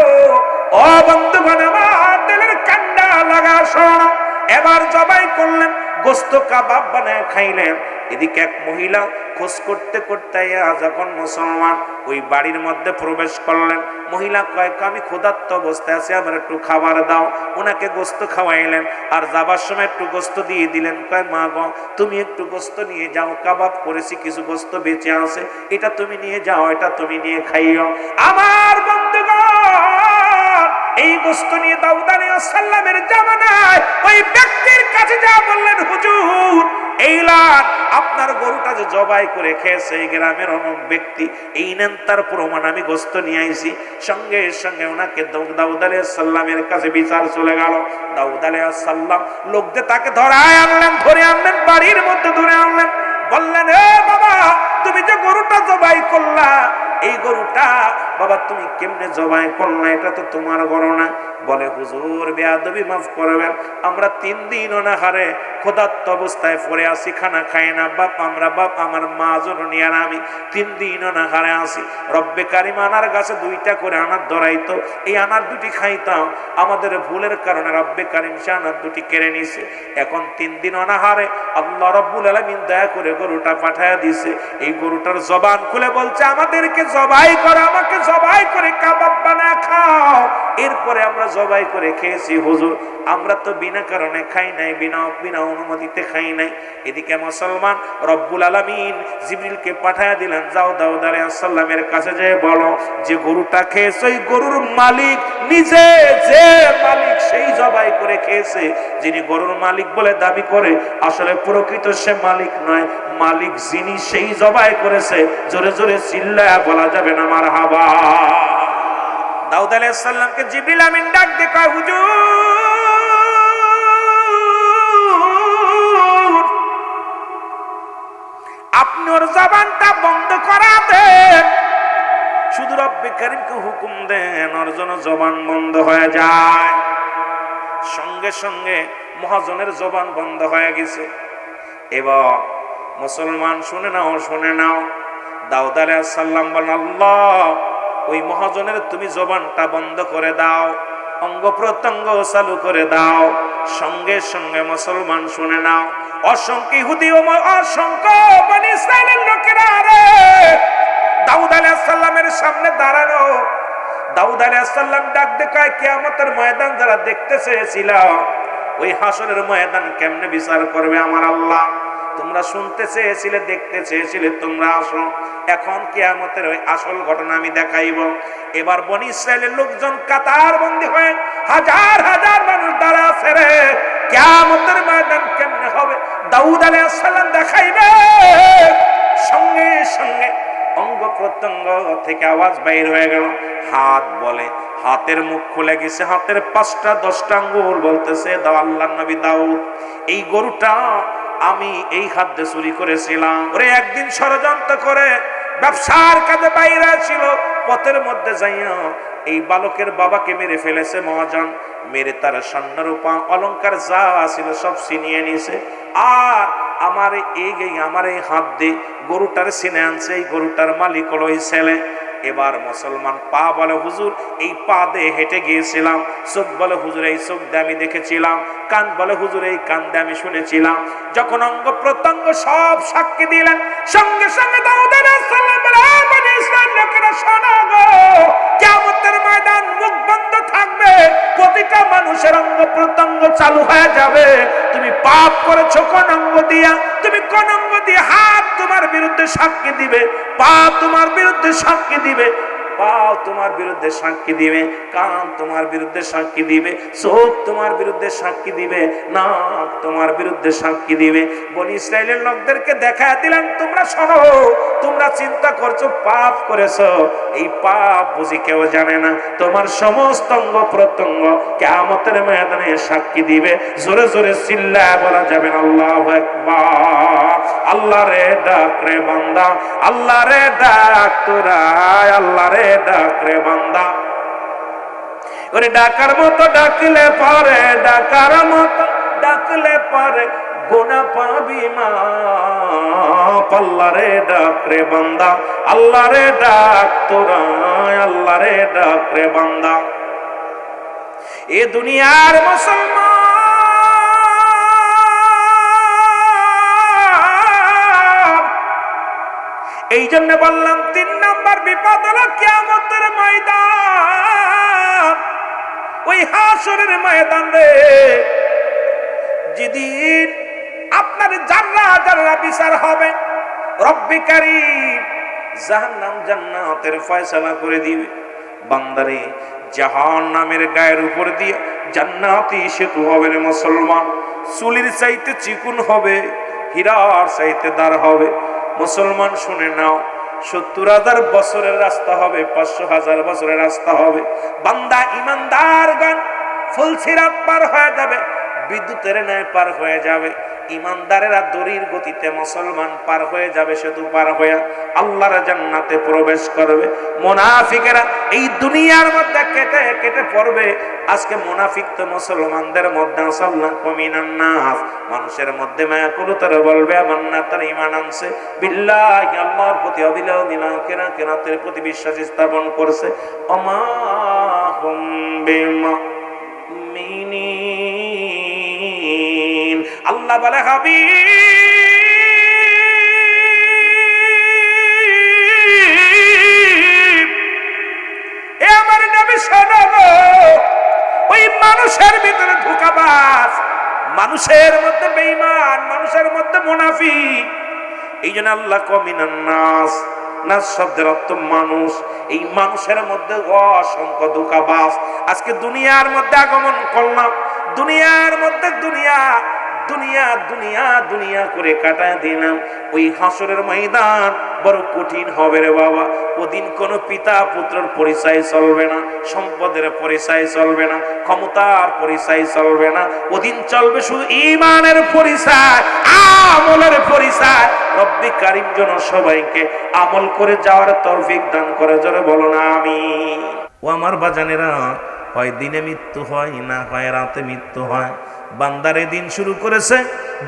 ও বন্ধুগণ আমার দিলের কান্ডা লাগা শোনো। এবার জবাই করলেন, গোশত কাবাব বানায় খাইলেন। এদিকে এক মহিলা খোঁজ করতে করতে যখন মুসলমান ওই বাড়ির মধ্যে প্রবেশ করলেন, মহিলা কয়েক, আমি ক্ষুধার্ত অবস্থায় আছি, আমার একটু খাবার দাও। ওনাকে গোশত খাওয়াইলেন, আর যাবার সময় একটু গোশত দিয়ে দিলেন। কয়, মা গো, তুমি একটু গোশত নিয়ে যাও, কাবাব করেছি, কিছু গোশত বেঁচে আছে, এটা তুমি নিয়ে যাও, এটা তুমি নিয়ে খাইও। আমার বন্ধুগণ, এই গোশত নিয়ে দাউদ আলাইহিস সালামের জামানায় ওই ব্যক্তির কাছে যা বললেন, হুজুর, এইলান আপনার গরুটা যে জবাই করে খেয়েছে এই গ্রামের অমুক ব্যক্তি, এই নেন তার প্রমাণ, আমি গোশত নিয়ে আইছি। সঙ্গে সঙ্গে ওনাকে দাউদ আলাইহিস সালামের কাছে বিচার চলে গেল। দাউদ আলাইহিস সালাম লোকদের তাকে ধরে আনলেন, বাড়ির মধ্যে ধরে আনলেন। বললেন, এ বাবা, তুমি যে গরুটা জবাই করলা, এই গরুটা বাবা তুমি কেমনে জবাই করলা, এটা তো তোমার গরু না। বলে, হুজুর বেয়াদবি মাফ করবেন, আমরা 3 দিন অনাহারে ক্ষুধার্ত অবস্থায় পড়ে আসি, খানা খাই না বাপ, আমার মা জননী আর আমি 3 দিন অনাহারে আসি। রব্বে কারিম আনার গাছে 2টা করে আনার ধরাইতো, এই আনার 2টি খাইতাম, আমাদের ভুলের কারণে রব্বে কারিম সে আনার 2টি কেড়ে নিছে। এখন 3 দিন অনাহারে আল্লাহ রব্বুল আলামিন দয়া করে গরুটা পাঠায়া দিছে। এই গরুটার জবান খুলে বলছে, আমাদেরকে জবাই করো, আমাকে জবাই করে কাবাব বানায় খাও। এরপরে আমরা জবাই করে খেয়েছি হুজুর, আমরা তো বিনা কারণে খাই নাই, বিনা অনুমতিতে খাই নাই। এদিকে মুসলমান রব্বুল আলামিন জিবরিলকে পাঠায়া দিলেন, যাও দাউদ আলাইহিস সালামের কাছে যেয়ে বলো যে গরুটা খেয়েছে ওই গরুর মালিক নিজে, যে মালিক সেই জবাই করে খেয়েছে। যিনি গরুর মালিক বলে দাবি করে, আসলে প্রকৃত সে মালিক নয়, মালিক যিনি সেই জবাই করেছে। জোরে জোরে চিল্লায়া বলা যাবে না মারহাবা। দাউদ আলাইহিস সালামকে জিবরিল আমিন ডাক দিয়ে কয়, হুজুর, আপনি ওর জবানটা বন্ধ করা দেন, শুধু রব্বে কারিমকে হুকুম দেন, ওর যেন জবান বন্ধ হয়ে যায়। সঙ্গে সঙ্গে মহাজনের জবান বন্ধ হয়ে গেছে। এবার মুসলমান শুনে নাও, দাউদ আলাইহিস সালাম বলেন, আল্লাহ, ওই মহাজনের তুমি জবানটা বন্ধ করে দাও, অঙ্গ প্রত্যঙ্গ চালু করে দাও। সঙ্গে সঙ্গে মুসলমান শুনে নাও, অসংখ্য ইহুদি ও অসংখ্য বনি ইসরাইলের লোকেরা রে দাউদ আলাইহিস সালামের সামনে দাঁড়ানো। দাউদ আলাইহিস সালাম ডাক দিয়ে কয়, কিয়ামতের ময়দান যারা দেখতে চেয়েছিল, ওই হাসরের ময়দান কেমনে বিচার করবে আমার আল্লাহ? তোমরা শুনতে চেয়েছিলে, দেখতে চেয়েছিলে, তোমরা আসো, এখন কিয়ামতের ওই আসল ঘটনা আমি দেখাইব। এবার বনি ইসরাইলের লোকজন কাতার বন্দী হয়ে হাজার হাজার মানুষ দাঁড়া আছে রে। কিয়ামতের ময়দান কেমনে হবে দাউদ আলাইহিস সালাম দেখাইবে। সঙ্গে সঙ্গে অঙ্গ প্রত্যঙ্গ থেকে আওয়াজ বাইর হয়ে গেল, হাত বলে, হাতের মুখ খুলে গেছে, হাতের 5টা 10টা আঙ্গুল বলতেছে, দাও আল্লাহর নবী দাউদ, এই গরুটা আমি এই হাত দিয়ে চুরি করেছিলাম। ওরে একদিন ষড়যন্ত্র করে ব্যবসার কাজে বাইরে ছিল, পথের মধ্যে যাইয়া এই বালকের বাবাকে মেরে ফেলেছে মহাজন, মেরে তার স্বর্ণ রূপা অলংকার যা ছিল সব ছিনিয়ে নিয়েছে। আর আমার এই হাত দিয়ে গরুটার ছিনে আনছে। এই গরুটার মালিক হলো এই ছেলে। এবার মুসলমান পা বলে হুজুর এই পা দিয়ে হেঁটে গিয়েছিলাম, চোখ বলে হুজুর এই চোখ দিয়ে আমি দেখেছিলাম, কান বলে হুজুর এই কান দিয়ে আমি শুনেছিলাম। যখন অঙ্গ প্রত্যঙ্গ সব সাক্ষী দিলেন, সঙ্গে সঙ্গে দাউদ আলাইহিস সালাম বলে, বনি ইসরাইল লোকেরা শোনো গো, কিয়ামতের ময়দান মুখ বন্ধ থাকবে, প্রতিটা মানুষের অঙ্গ প্রত্যঙ্গ চালু হয়ে যাবে। তুমি পাপ করেছো কোন অঙ্গ দিয়া, তুমি কোন অঙ্গ দিয়ে, হাত তোমার বিরুদ্ধে সাক্ষী দিবে, পা তোমার বিরুদ্ধে সাক্ষী দিবে, পা তোমার বিরুদ্ধে সাক্ষী দিবে, কান তোমার বিরুদ্ধে সাক্ষী দিবে, চোখ তোমার বিরুদ্ধে সাক্ষী দিবে, নাক তোমার বিরুদ্ধে সাক্ষী দিবে। বনি ইসরাইলের লোকদেরকে দেখা দিলেন, তোমরা শোনো, তোমরা চিন্তা করছো পাপ করেছো, এই পাপ বুঝি কেউ জানে না, তোমার সমস্ত অঙ্গ প্রত্যঙ্গ কিয়ামতের ময়দানে সাক্ষী দিবে। জোরে জোরে চিল্লায় বলা যাবে না আল্লাহু আকবার। আল্লাহ রে ডাক রে বান্দা, আল্লাহ রে ডাক তোরা, আল্লাহ রে ডাক রে বান্দা। ওরে ডাকার মতো ডাকলে পরে, ডাকার মতো ডাকলে পরে গুনাহ পাবি মাপ। আল্লাহ রে ডাক রে বান্দা, আল্লাহ রে ডাক তোরা, আল্লাহ রে ডাক রে বান্দা। এ দুনিয়ার মুসলমান, এই জন্য বললাম 3 নাম্বার বিপদ হলো কিয়ামতের ময়দান, ওই হাসরের ময়দান রে, যেদিন আপনার জাররা জাররা বিচার হবে, রব্বে কারীম জাহান্নাম জান্নাতের ফয়সালা করে দিবে। বান্দারে জাহান্নামের গায়ের উপর দিয়ে জান্নাতি সেতু হবে রে মুসলমান, চুলির চাইতে চিকুন হবে, হীরার চাইতে দার হবে। মুসলমান শুনে নাও, 70,000 বছরের রাস্তা হবে, 500,000 বছরের রাস্তা হবে। বান্দা ইমানদারগণ ফুলসিরাত পার হয়ে যাবে, বিদ্যুতের ন্যায় পার হয়ে যাবে। ইমানদারেরা দড়ির গতিতে মুসলমান পার হয়ে যাবে, সেতু পার হয়ে আল্লাহর জান্নাতে প্রবেশ করবে। মুনাফিকেরা এই দুনিয়ার মধ্যে কেটে কেটে পড়বে। আজকে মুনাফিক তো মুসলমানদের মধ্যে সাল্লাল্লাহু মিনান নাস, মানুষের মধ্যে মায়া করুতারা বলবে আমার না তার ঈমান আনছে, বিল্লাহি আল্লাহর প্রতি অবিলম্ব কিরাতের প্রতি বিশ্বাস স্থাপন করছে। আমা হুম বিমুমিনিন, আল্লাহ বলে হাবিব এ আমার নবী শোনো গো, ওই মানুষের ভিতরে ধোঁকাবাজ, মানুষের মধ্যে বেঈমান, মানুষের মধ্যে মুনাফিক। এই জন্য আল্লাহ কমিনান নাস, নাস শব্দের অর্থ মানুষ, এই মানুষের মধ্যে অসংখ্য ধোঁকাবাজ। আজকে দুনিয়ার মধ্যে আগমন করলাম, দুনিয়ার মধ্যে দুনিয়া দুনিয়া দুনিয়া দুনিয়া করে কাটায় দিলাম। ওই হাসরের ময়দান বড় কঠিন হবে রে বাবা। ওদিন কোনো পিতা পুত্রের পরিচয় চলবে না, সম্পদের পরিচয় চলবে না, ক্ষমতার পরিচয় চলবে না। ওদিন চলবে শুধু ঈমানের পরিচয়, আমলের পরিচয়। রব্বে কারীম যেন সবাইকে আমল করে যাওয়ার তৌফিক দান করে, জোরে বলো না আমিন। ও আমার বাজানেরা, হয় দিনে মৃত্যু হয়, না হয় রাতে মৃত্যু হয়। বান্দারে দিন শুরু করেছে,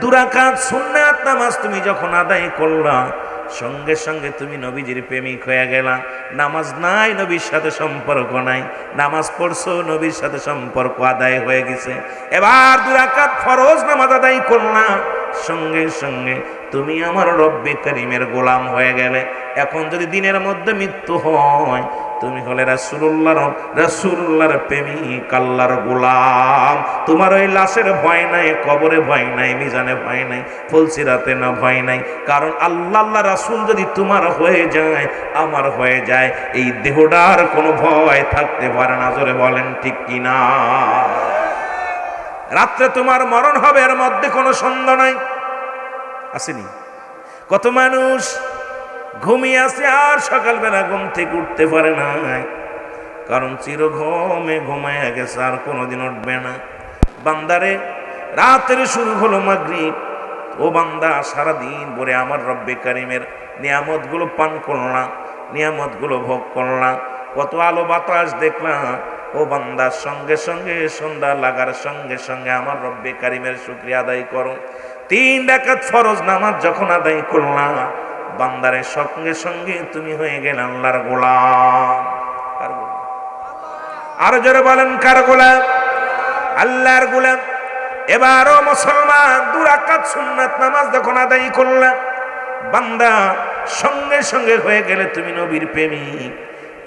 2 রাকাত সুন্নাত নামাজ তুমি যখন আদায় করলা, সঙ্গে সঙ্গে তুমি নবীজির প্রেমিক হয়ে গেলা। নামাজ নাই, নবীর সাথে সম্পর্ক নাই, নামাজ পড়ছো, নবীর সাথে সম্পর্ক আদায় হয়ে গেছে। এবার 2 রাকাত ফরজ নামাজ আদায় করলা, সঙ্গে সঙ্গে তুমি আমার রব্বে কারীমের গোলাম হয়ে গেলে। এখন যদি দিনের মধ্যে মৃত্যু হয়, তুমি হলে রাসূলুল্লাহর প্রেমিক, আল্লাহর গোলাম। তোমার ওই লাশের ভয় নাই, কবরে ভয় নাই, মিজানে ভয় নাই, ফুলসিরাতে না ভয় নাই। কারণ আল্লাহ রাসূল যদি তোমার হয়ে যায়, আমার হয়ে যায়, এই দেহটার কোনো ভয় থাকতে পারে না। জোরে বলেন ঠিক কিনা? রাত্রে তোমার মরণ হবে, এর মধ্যে কোনো সন্দেহ নাই। আসেনি? কত মানুষ ঘুমিয়ে আছে আর সকালবেলা ঘুম থেকে উঠতে পারে না, কারণ চির ঘুমে ঘুমায় গেছে, আর কোনোদিন উঠবে না। বান্দারে রাতের শুরু হলো মাগরিব, ও বান্দা সারাদিন ভরে আমার রব্বে কারীমের নিয়ামতগুলো পান করলাম, নিয়ামতগুলো ভোগ করলাম, কত আলো বাতাস দেখলাম। ও বান্দা সঙ্গে সঙ্গে সন্ধ্যা লাগার সঙ্গে সঙ্গে আমার রব্বে কারীমের শুকরিয়া আদায় করো। 3 রাকাত ফরজ নামাজ যখন আদায় করলাম, বান্দারের সঙ্গে সঙ্গে তুমি হয়ে গেলে আল্লাহর গোলাম। কার গোলাম? আরো জোরে বলেন কার গোলাম? আল্লাহর গোলাম। এবারও মুসলমান 2 রাকাত সুন্নাত নামাজ যখন আদায় করলাম, বান্দা সঙ্গে সঙ্গে হয়ে গেলে তুমি নবীর প্রেমিক।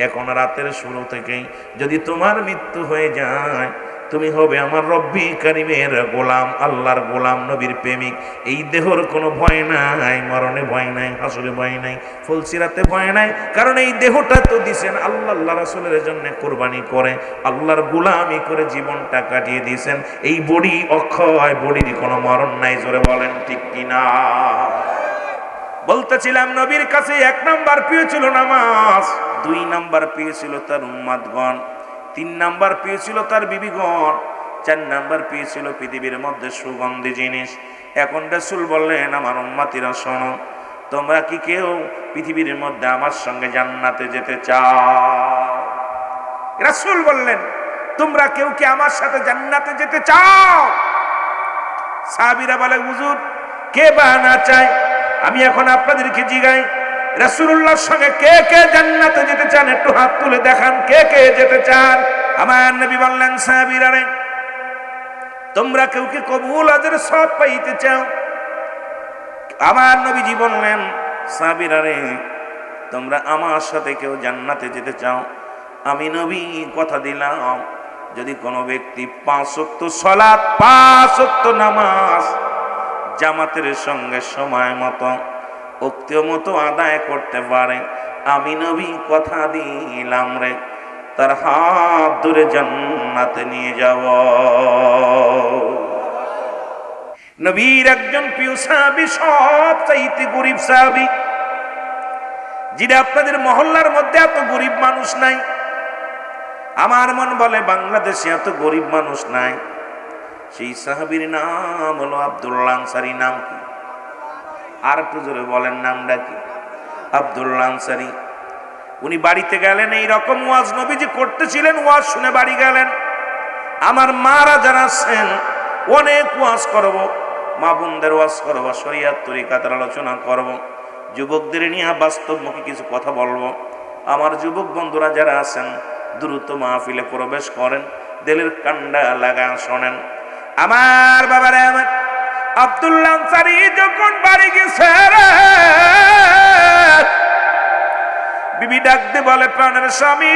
এখন রাতের শুরু থেকেই যদি তোমার মৃত্যু হয়ে যায়, তুমি হবে আমার রব্বি কারিমের গোলাম, আল্লাহর গোলাম, নবীর প্রেমিক। এই দেহর কোনো ভয় নাই, মরণে ভয় নাই, হাসরে ভয় নাই, ফুলসিরাতে ভয় নাই। কারণ এই দেহটা তো দিছেন আল্লাহ, আল্লাহ রাসূলের জন্য কোরবানি করে, আল্লাহর গোলামি করে জীবনটা কাটিয়ে দিয়েছেন। এই বডি অক্ষয়, বডির কোনো মরণ নাই। জোরে বলেন ঠিক কিনা? বলতেছিলাম নবীর কাছে 1 নাম্বার প্রিয় ছিল নামাজ, 2 নাম্বার প্রিয় ছিল তার উম্মতগণ, 3 নাম্বার প্রিয় ছিল তার বিবিগণ, 4 নাম্বার প্রিয় ছিল পৃথিবীর মধ্যে সুগন্ধি জিনিস। এখন রাসূল বললেন, আমার উম্মতিরা শোনো, তোমরা কি কেউ পৃথিবীর মধ্যে আমার সঙ্গে জান্নাতে যেতে চাও? রাসূল বললেন, তোমরা কেউ কি আমার সাথে জান্নাতে যেতে চাও? সাহাবীরা বলে, হুজুর কে বা না চায়? আমি এখন আপনাদেরকে জিগাই, রাসূলুল্লাহর সঙ্গে কে কে জান্নাতে যেতে চান? একটু হাত তুলে দেখান, কে কে যেতে চান? আমার নবী বললেন, সাহাবীরা রে, তোমরা কেউ কি কবুল হজের সওয়াব পাইতে চাও? আমার নবীজি বললেন, সাহাবীরা রে, তোমরা আমার সাথে কেউ জান্নাতে যেতে চাও? আমি নবী কথা দিলাম, যদি কোনো ব্যক্তি 5 ওয়াক্ত সালাত, 5 ওয়াক্ত নামাজ জামাতের সঙ্গে সময় মতো, উক্তি মতো আদায় করতে পারে, আমি নবী কথা দিলাম রে, তার হাত ধরে জান্নাতে নিয়ে যাব। নবীর একজন প্রিয় সাহাবী, সবচাইতে গরিব সাহাবী, যিনি আপনাদের মহল্লার মধ্যে এত গরিব মানুষ নাই। আমার মন বলে বাংলাদেশে এত গরিব মানুষ নাই। সেই সাহাবীর নাম হলো আব্দুল্লাহ আনসারী। নাম কি? আর একটু জোরে বলেন, নামটা কি? আব্দুল্লাহ আনসারী। উনি বাড়িতে গেলেন, এই রকম ওয়াজ নবীজি করতেছিলেন, ওয়াজ শুনে বাড়ি গেলেন। আমার মারা যারা আছেন, অনেক ওয়াজ করব, মা বোনদের ওয়াজ করব, শরীয়ত তরিকাতের আলোচনা করব, যুবকদের নিয়ে বাস্তবমুখী কিছু কথা বলবো। আমার যুবক বন্ধুরা যারা আছেন, দ্রুত মাহফিলে প্রবেশ করেন, দিলের কান্ডা লাগা শোনেন। আমার বাবারে, আমার আব্দুল্লাহ আনসারী যখন বাড়ি গেছে, বিবি ডাকতে বলে, প্রাণের স্বামী,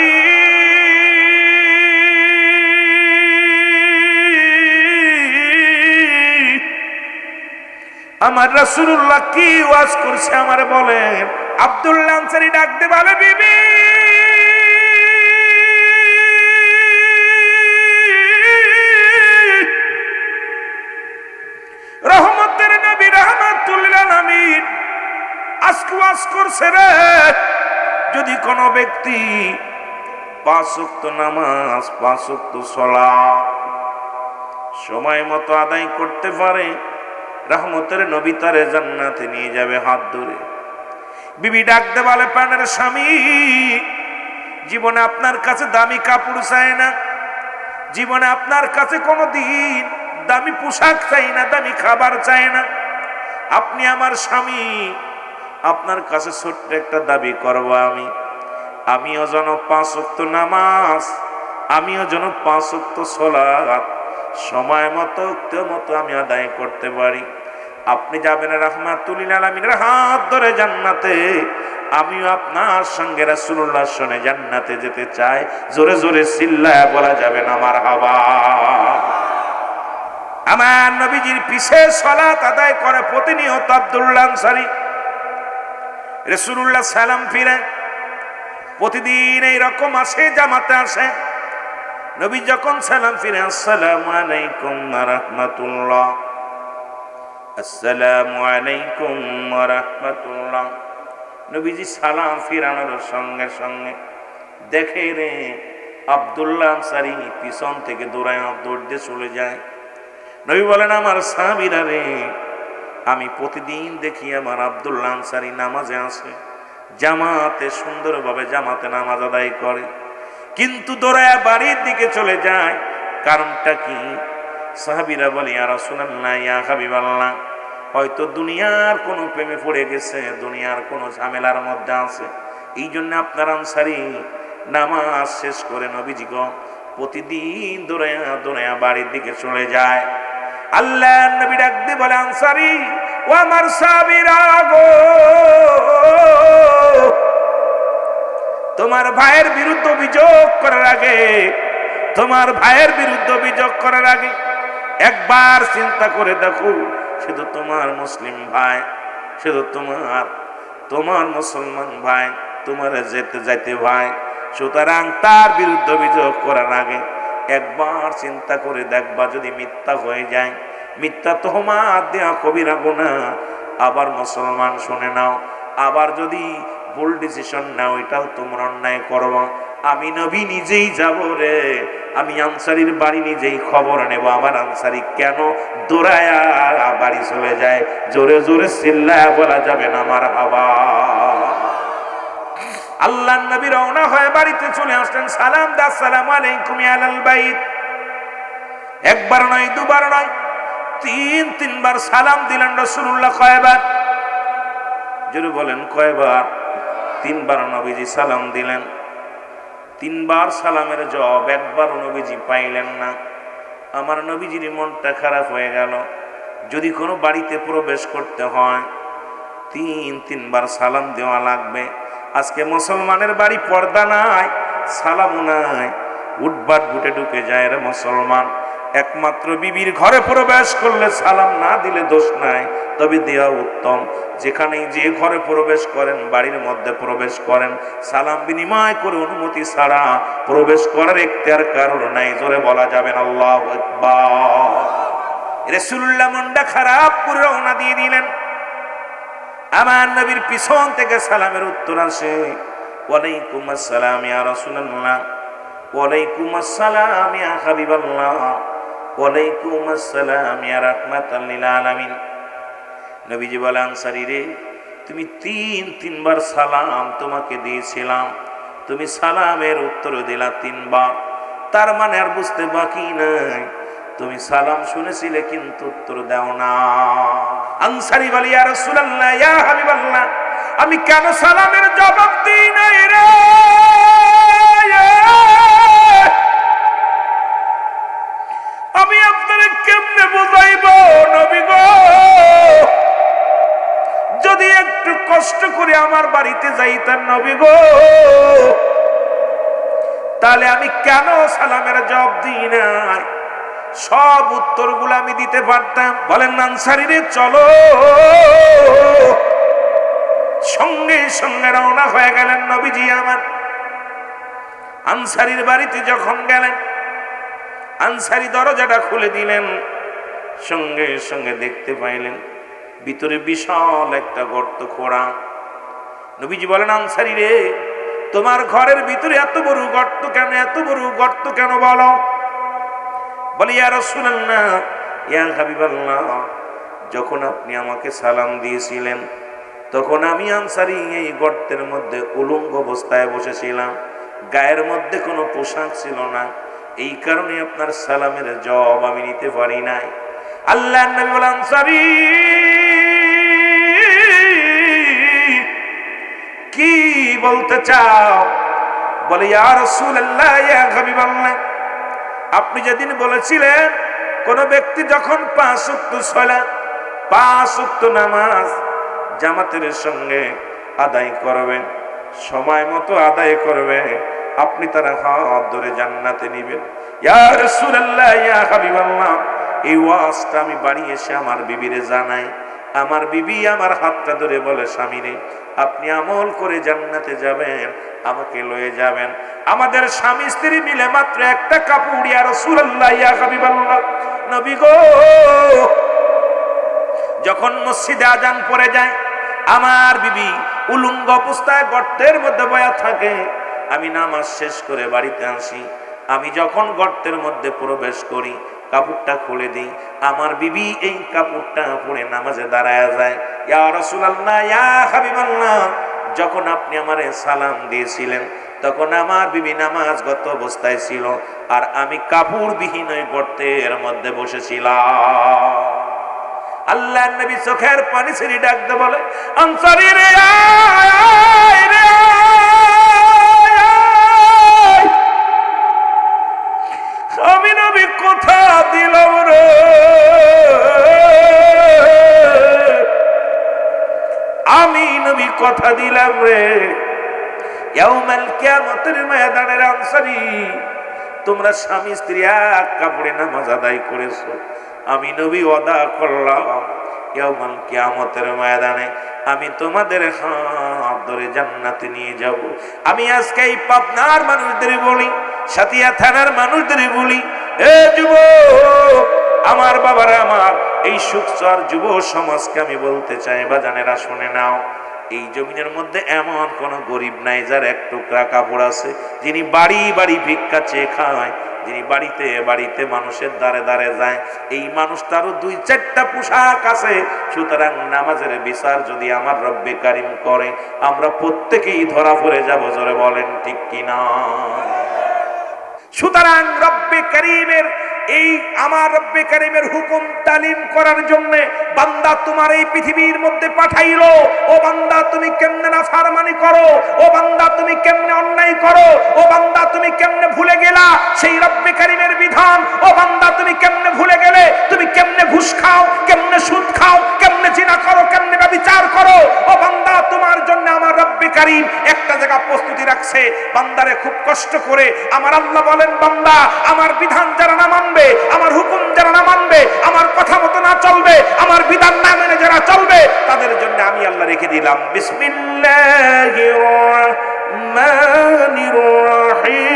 আমার রাসূলুল্লাহ কি ওয়াজ করছে আমারে বলেন। আব্দুল্লাহ আনসারী ডাকতে বলে, বিবি, রহমতের নবী রাহমাতুল লিল আলামিন আজকে ওয়াজ করছে রে, যদি কোনো ব্যক্তি 5 ওয়াক্ত নামাজ, 5 ওয়াক্ত সালাত সময় মতো আদায় করতে পারে, রহমতের নবী তারে জান্নাতে নিয়ে যাবে হাত ধরে। বিবি ডাকতে বলে, প্রাণের স্বামী, জীবনে আপনার কাছে দামি কাপড় চাই না, জীবনে আপনার কাছে কোনো দিন দামি পোশাক চাই না, দামি খাবার চাই না। আপনি আমার স্বামী, আপনার কাছে ছোট্ট একটা দাবি করব, আমিও যেন 5 ওয়াক্ত নামাজ, আমিও যেন 5 ওয়াক্ত সালাত সময় মতো, উক্তি মতো আমি আদায় করতে পারি। আপনি যাবেন রাহমাতুল লিল আলামিনের হাত ধরে জান্নাতে, আমিও আপনার সঙ্গে রাসূলুল্লাহর সঙ্গে জান্নাতে যেতে চাই। জোরে জোরে চিল্লায়া বলা যাবে না মারহাবা। আমার নবীজির পিছে সালাত আদায় করে প্রতিনিয়ত আব্দুল্লাহ আনসারী। রাসূলুল্লাহ সালাম ফিরে প্রতিদিন এই রকম আসে, জামাতে আসে। নবী যখন সালাম ফিরে, আসসালামু আলাইকুম ওয়া রাহমাতুল্লাহ, আসসালামু আলাইকুম ওয়া রাহমাতুল্লাহ, নবীজি সালাম ফিরানোর সঙ্গে সঙ্গে দেখে রে আব্দুল্লাহ আনসারী পিছন থেকে দৌড় দিয়ে চলে যায়। নবী বলেন, আমার সাহাবীরা রে, আমি প্রতিদিন দেখি আমার আব্দুল্লাহ আনসারী নামাজে আসে, জামাতে সুন্দরভাবে জামাতে নামাজ আদায় করে, কিন্তু দৌড়ায়া বাড়ির দিকে চলে যায়। কারণটা কি? সাহাবীরা বলে, ইয়া রাসূলুল্লাহ, ইয়া হাবিবাল্লাহ, হয়তো দুনিয়ার কোনো প্রেমে পড়ে গেছে, দুনিয়ার কোনো ঝামেলার মধ্যে আছে। এই জন্য আপনার আনসারি নামাজ শেষ করে নবীজি গো প্রতিদিন দৌড়াইয়া দৌড়াইয়া বাড়ির দিকে চলে যায়। আল্লাহ নবী ডাক দিয়ে বলে, আনসারি ও আমার সাহাবীরা গো, তোমার ভাইয়ের বিরুদ্ধে অভিযোগ করার আগে, তোমার ভাইয়ের বিরুদ্ধে অভিযোগ করার আগে একবার চিন্তা করে দেখো, শুধু তোমার মুসলিম ভাই, শুধু তোমার মুসলমান ভাই, তোমার যেতে যাইতে ভাই, সুতরাং তার বিরুদ্ধে অভিযোগ করার আগে একবার চিন্তা করে দেখবা যদি মিথ্যা হয়ে যায়, মিথ্যা তোহমাত দেয়া কবিরা গুনাহ। আবার মুসলমান শুনে নাও, আবার যদি ভুল ডিসিশন নাও এটাও তোমরা অন্যায় করবা। আমি নবী নিজেই যাব রে, আমি আনসারীর বাড়ি নিজেই খবর নেব, আমার আনসারী কেন দৌড়ায়া বাড়ি চলে যায়। জোরে জোরে চিল্লায়া বলা যাবে না মারহাবা। আল্লাহ নবী রওনা হয়ে বাড়িতে চলে আসলেন। সালাম দা, আসসালামু আলাইকুম ইয়া আহলাল বাইত। একবার নয়, দুবার নয়, তিনবার সালাম দিলেন রাসূলুল্লাহ। কয়বার? জোরে বলেন কয়বার? তিনবার নবীজি সালাম দিলেন। তিনবার সালামের জবাব একবার নবীজি পাইলেন না। আমার নবীজির মনটা খারাপ হয়ে গেল। যদি কোনো বাড়িতে প্রবেশ করতে হয় তিনবার সালাম দেওয়া লাগবে। আজকে মুসলমানের বাড়ি পর্দা নাই, সালামও নাই, উঠবাট বুটে ঢুকে যায় রে মুসলমান। একমাত্র বিবির ঘরে প্রবেশ করলে সালাম না দিলে দোষ নাই, তবে দেওয়া উত্তম। যেখানেই যে ঘরে প্রবেশ করেন, বাড়ির মধ্যে প্রবেশ করেন, সালাম বিনিময় করে অনুমতি ছাড়া প্রবেশ করার এখতিয়ার কারণ নাই। জোরে বলা যাবেন আল্লাহু আকবার। রাসূলুল্লাহ মনটা খারাপ করে রওনা দিয়ে দিলেন। আমার নবীর পিছন থেকে সালামের উত্তর আসে, ওয়ালাইকুম আসসালাম ইয়া রাসূলুল্লাহ, ওয়ালাইকুম আসসালাম ইয়া হাবিবাল্লাহ, ওয়ালাইকুম আসসালাম ইয়া রাহমাতাল লিল আলামিন। নবীজি বলে, আনসারী রে, তুমি তিনবার সালাম তোমাকে দিয়েছিলাম, তুমি সালামের উত্তর দিলা তিনবার, তার মানে আর বুঝতে বাকি নাই তুমি সালাম শুনেছিলে কিন্তু উত্তর দাও না। আনসারী বলে, ইয়া রাসূলুল্লাহ, ইয়া হাবিবাল্লাহ, আমি কেন সালামের জবাব দিই নাই রে? আমি আপনারে কেমনে বুঝাইব নবী গো? যদি একটু কষ্ট করে আমার বাড়িতে যাইতেন নবী গো, তাহলে আমি কেন সালামের জবাব দিই নাই? সব উত্তরগুলো আমি দিতে পারতাম। বলেন আনসারী রে, চলো। সঙ্গে সঙ্গে রওনা হয়ে গেলেন নবীজি আমার। আনসারীর বাড়িতে যখন গেলেন, আনসারী দরজাটা খুলে দিলেন। সঙ্গে সঙ্গে দেখতে পাইলেন ভিতরে বিশাল একটা গর্ত খোঁড়া। নবীজি বলেন, আনসারী রে, তোমার ঘরের ভিতরে এত বড় গর্ত কেন? এত বড় গর্ত কেন বলো? বলে, ইয়া রাসূলুল্লাহ, ইয়া হাবিবাল্লাহ, যখন আপনি আমাকে সালাম দিয়েছিলেন তখন আমি আনসারী এই গর্তের মধ্যে উলঙ্গ অবস্থায় বসেছিলাম, গায়ের মধ্যে কোনো পোশাক ছিল না, এই কারণে আপনার সালামের জবাব আমি নিতে পারি নাই। আল্লাহর নবী বলেন, আনসারী কি বলতে চাও? বলে, ইয়া রাসূলুল্লাহ, ইয়া হাবিবাল্লাহ, আপনি যেদিন বলেছিলেন কোন ব্যক্তি যখন 5 ওয়াক্ত সালাত, 5 ওয়াক্ত নামাজ জামাতের সঙ্গে আদায় করবেন, সময় মতো আদায় করবে, আপনি তার হাত ধরে জান্নাতে নিবেন। ইয়া রাসূলুল্লাহ, ইয়া হাবিবাল্লাহ, এই ওয়াজটা আমি বাড়ি এসে আমার বিবিরে জানাই। আমার বিবি আমার হাতটা ধরে বলে, স্বামী রে, আপনি আমল করে জান্নাতে যাবেন, আমাকে লয়ে যাবেন। আমাদের স্বামী স্ত্রী মিলে মাত্র একটা কাপড়। ইয়া রাসূলুল্লাহ, ইয়া হাবিবাল্লাহ, নবী গো, যখন মসজিদে আজান পড়ে যায়, আমার বিবি উলঙ্গ অবস্থায় গর্তের মধ্যে বয়া থাকে। আমি নামাজ শেষ করে বাড়িতে আসি, আমি যখন গর্তের মধ্যে প্রবেশ করি, কাপড়টা খুলে দিই, আমার বিবি এই কাপড়টা পরে নামাজে দাঁড়ায় যায়। ইয়া রাসূলুল্লাহ, ইয়া হাবিবাল্লাহ, যখন আপনি আমারে সালাম দিয়েছিলেন তখন আমার বিবি নামাজগত অবস্থায় ছিল, আর আমি কাপড়বিহীন ওই গর্তের মধ্যে বসেছিলাম। আল্লাহ নবী চোখের পানি ছেড়ে ডাকতে বলে, আনসারী রে আয়, আয় রে আয়। আমি নবী কথা দিলাম রে, আমি নবী কথা দিলাম রে, ইয়াউমাল কিয়ামতের ময়দানের আনসারী, তোমরা স্বামী স্ত্রী এক কাপড়ে নামাজ আদায় করেছো, আমি নবী ওয়াদা করলাম ইয়াউমাল কিয়ামতের ময়দানে আমি তোমাদের হাত ধরে জান্নাতে নিয়ে যাব। আমি আজকে এই পাবনার মানুষদের বলি, সাতিয়া থানার মানুষদের বলি, এ যুবক আমার বাবারা, আমার এই সুখচর যুব সমাজকে আমি বলতে চাই, বাজানেরা শুনে নাও, এই জমিনের মধ্যে এমন কোন গরিব নাই যার এক টুকরা কাপড় আছে, যিনি বাড়ি বাড়ি ভিক্ষা চেয়ে খায়, যিনি বাড়িতে বাড়িতে মানুষের দ্বারে দ্বারে যায়, এই মানুষটারও 2-4টা পোশাক আছে। সুতরাং নামাজের বিচার যদি আমার রব্বে কারিম করে, আমরা প্রত্যেকেই ধরা পড়ে যাব। জোরে বলেন ঠিক কিনা? সুতরাং রব্বে কারিমের এই আমার রব্বে কারিমের হুকুম তালিম করার জন্য বান্দা তোমার এই পৃথিবীর মধ্যে পাঠাইলো। ও বান্দা তুমি কেমনে নাফরমানি করো, ও বান্দা তুমি কেমনে অন্যায় করো, ও বান্দা তুমি কেমনে ভুলে গেলা সেই রব্বে কারিমের বিধান, ও বান্দা তুমি কেমনে ভুলে গেলে, তুমি কেমনে ঘুষ খাও, কেমনে সুদ খাও, কেমনে জিনা করো, কেমনে ব্যভিচার করো। ও বান্দা তোমার জন্য আমার রব্বে কারিম একটা জায়গা প্রস্তুতি রাখছে। বান্দারে খুব কষ্ট করে আমার আল্লাহ বলেন, বান্দা আমার বিধান যারা না মানবে, আমার হুকুম যারা না মানবে, আমার কথা মতো না চলবে, আমার বিধান না মেনে যারা চলবে, তাদের জন্য আমি আল্লাহ রেখে দিলাম বিসমিল্লাহির রাহমানির রাহিম,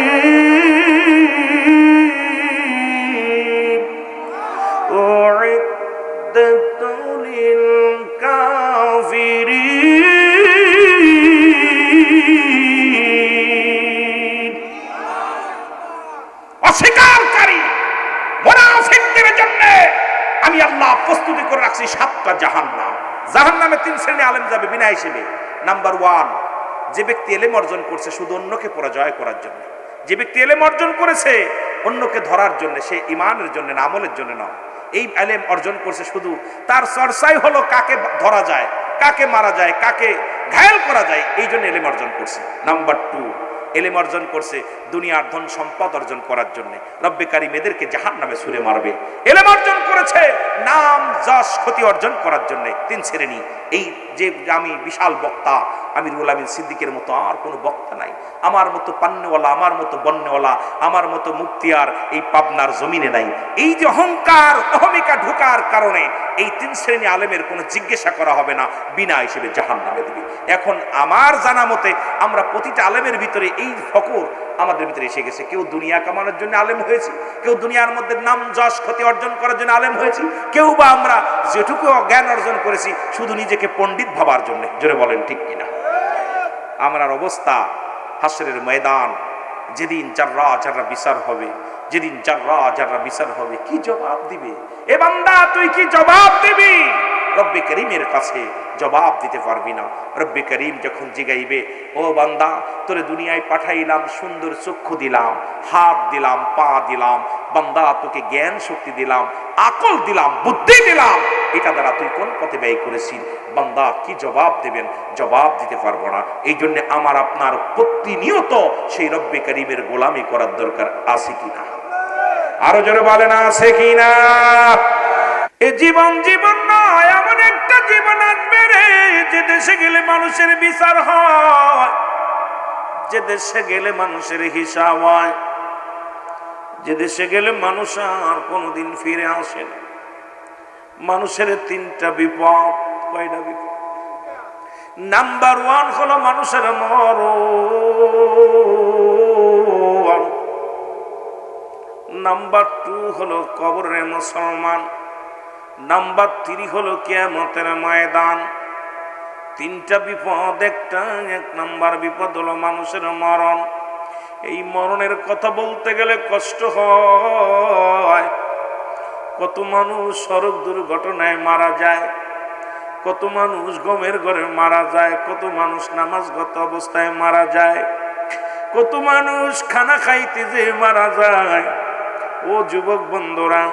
উইদ্দাত লিল কাফিরিন। অস্বীকারী মুনাফিকদের জন্য আমি আল্লাহ প্রস্তুতি করে রাখছি 7টা জাহান্নাম। জাহান্নামে 3 শ্রেণী আলেম যাবে বিনা হিসেবে। নাম্বার 1, যে ব্যক্তি ইলম অর্জন করছে শুধু অন্যকে পরাজয় করার জন্য, যে ব্যক্তি ইলম অর্জন করেছে অন্যকে ধরার জন্য, সে ঈমানের জন্য না, আমলের জন্য নয়। এই ইলম অর্জন করছে শুধু তার চর্চাই হলো কাকে ধরা যায়, কাকে মারা যায়, কাকে ঘায়েল করা যায়, এই জন্য ইলম অর্জন করছে। নাম্বার 2, ইলম অর্জন করছে দুনিয়ার ধন সম্পদ অর্জন করার জন্য, রব্বে কারিম এদেরকে জাহান্নামে ছুঁড়ে মারবে। ইলম অর্জন করেছে নাম যশ খ্যাতি অর্জন করার জন্য। 3 শ্রেণী। এই যে আমি বিশাল বক্তা আমিরুল আমিন সিদ্দিকের মতো আর কোনো বক্তা নাই, আমার মতো পান্নেওয়ালা, আমার মতো বন্নেওয়ালা, আমার মতো মুক্তিয়ার এই পাবনার জমিনে নাই। এই যে অহংকার অহমিকা ঢোকার কারণে এই 3 শ্রেণী আলেমের কোনো জিজ্ঞাসা করা হবে না, বিনা হিসেবে জাহান্নামে দিবে। এখন আমার জানা মতে আমরা প্রতিটা আলেমের ভিতরে এই ফকর আমাদের ভিতরে এসে গেছে। কেউ দুনিয়া কামানোর জন্য আলেম হয়েছে, কেউ দুনিয়ার মধ্যে নাম যশ খ্যাতি অর্জন করার জন্য আলেম হয়েছে, কেউ বা আমরা যেটুকু জ্ঞান অর্জন করেছি শুধু নিজেকে পণ্ডিত ভাবার জন্য। জোরে বলেন ঠিক কিনা? আমরার অবস্থা হাসরের ময়দান, যেদিন জাররা জাররা বিচার হবে, যেদিন জাররা জাররা বিচার হবে, কি জবাব দিবে? এ বান্দা তুই কি জবাব দিবি? রব্বে করিমের কাছে জবাব দিতে পারবি না। রব্বে করিম যখন জিগাইবে, ও বান্দা তোরে দুনিয়ায় পাঠাইলাম, সুন্দর চক্ষু দিলাম, হাত দিলাম, পা দিলাম, বান্দা তোকে জ্ঞান শক্তি দিলাম, আকল দিলাম, বুদ্ধি দিলাম, এটা দ্বারা তুই কোন পথে ব্যয় করেছিস? বান্দা কি জবাব দেবেন? জবাব দিতে পারবো না। এই জন্য আমার আপনার প্রতিনিয়ত সেই রব্বে করিমের গোলামি করার দরকার আছে কিনা? আরো জোরে বলেন আছে কিনা? এই জীবন জীবন নয়, এমন একটা জীবন আসবে রে যে দেশে গেলে মানুষের বিচার হয়, যে দেশে গেলে মানুষের হিসাব হয়, যে দেশে গেলে মানুষ আর কোনোদিন ফিরে আসে না। মানুষের 3টা বিপদ। কয়টা বিপদ? নাম্বার 1 হলো মানুষের মরণ, নাম্বার 2 হলো কবরের মুসলমান, নাম্বার 3 হলো কিয়ামতের ময়দান। 3টা বিপদ। এক নাম্বার বিপদ হলো মানুষের মরণ। এই মরণের কথা বলতে গেলে কষ্ট হয়। কত মানুষ সড়ক দুর্ঘটনায় মারা যায়, কত মানুষ গমের ঘরে মারা যায়, কত মানুষ নামাজগত অবস্থায় মারা যায়, কত মানুষ খানা খাইতে যে মারা যায়। ও যুবক বন্ধুরা,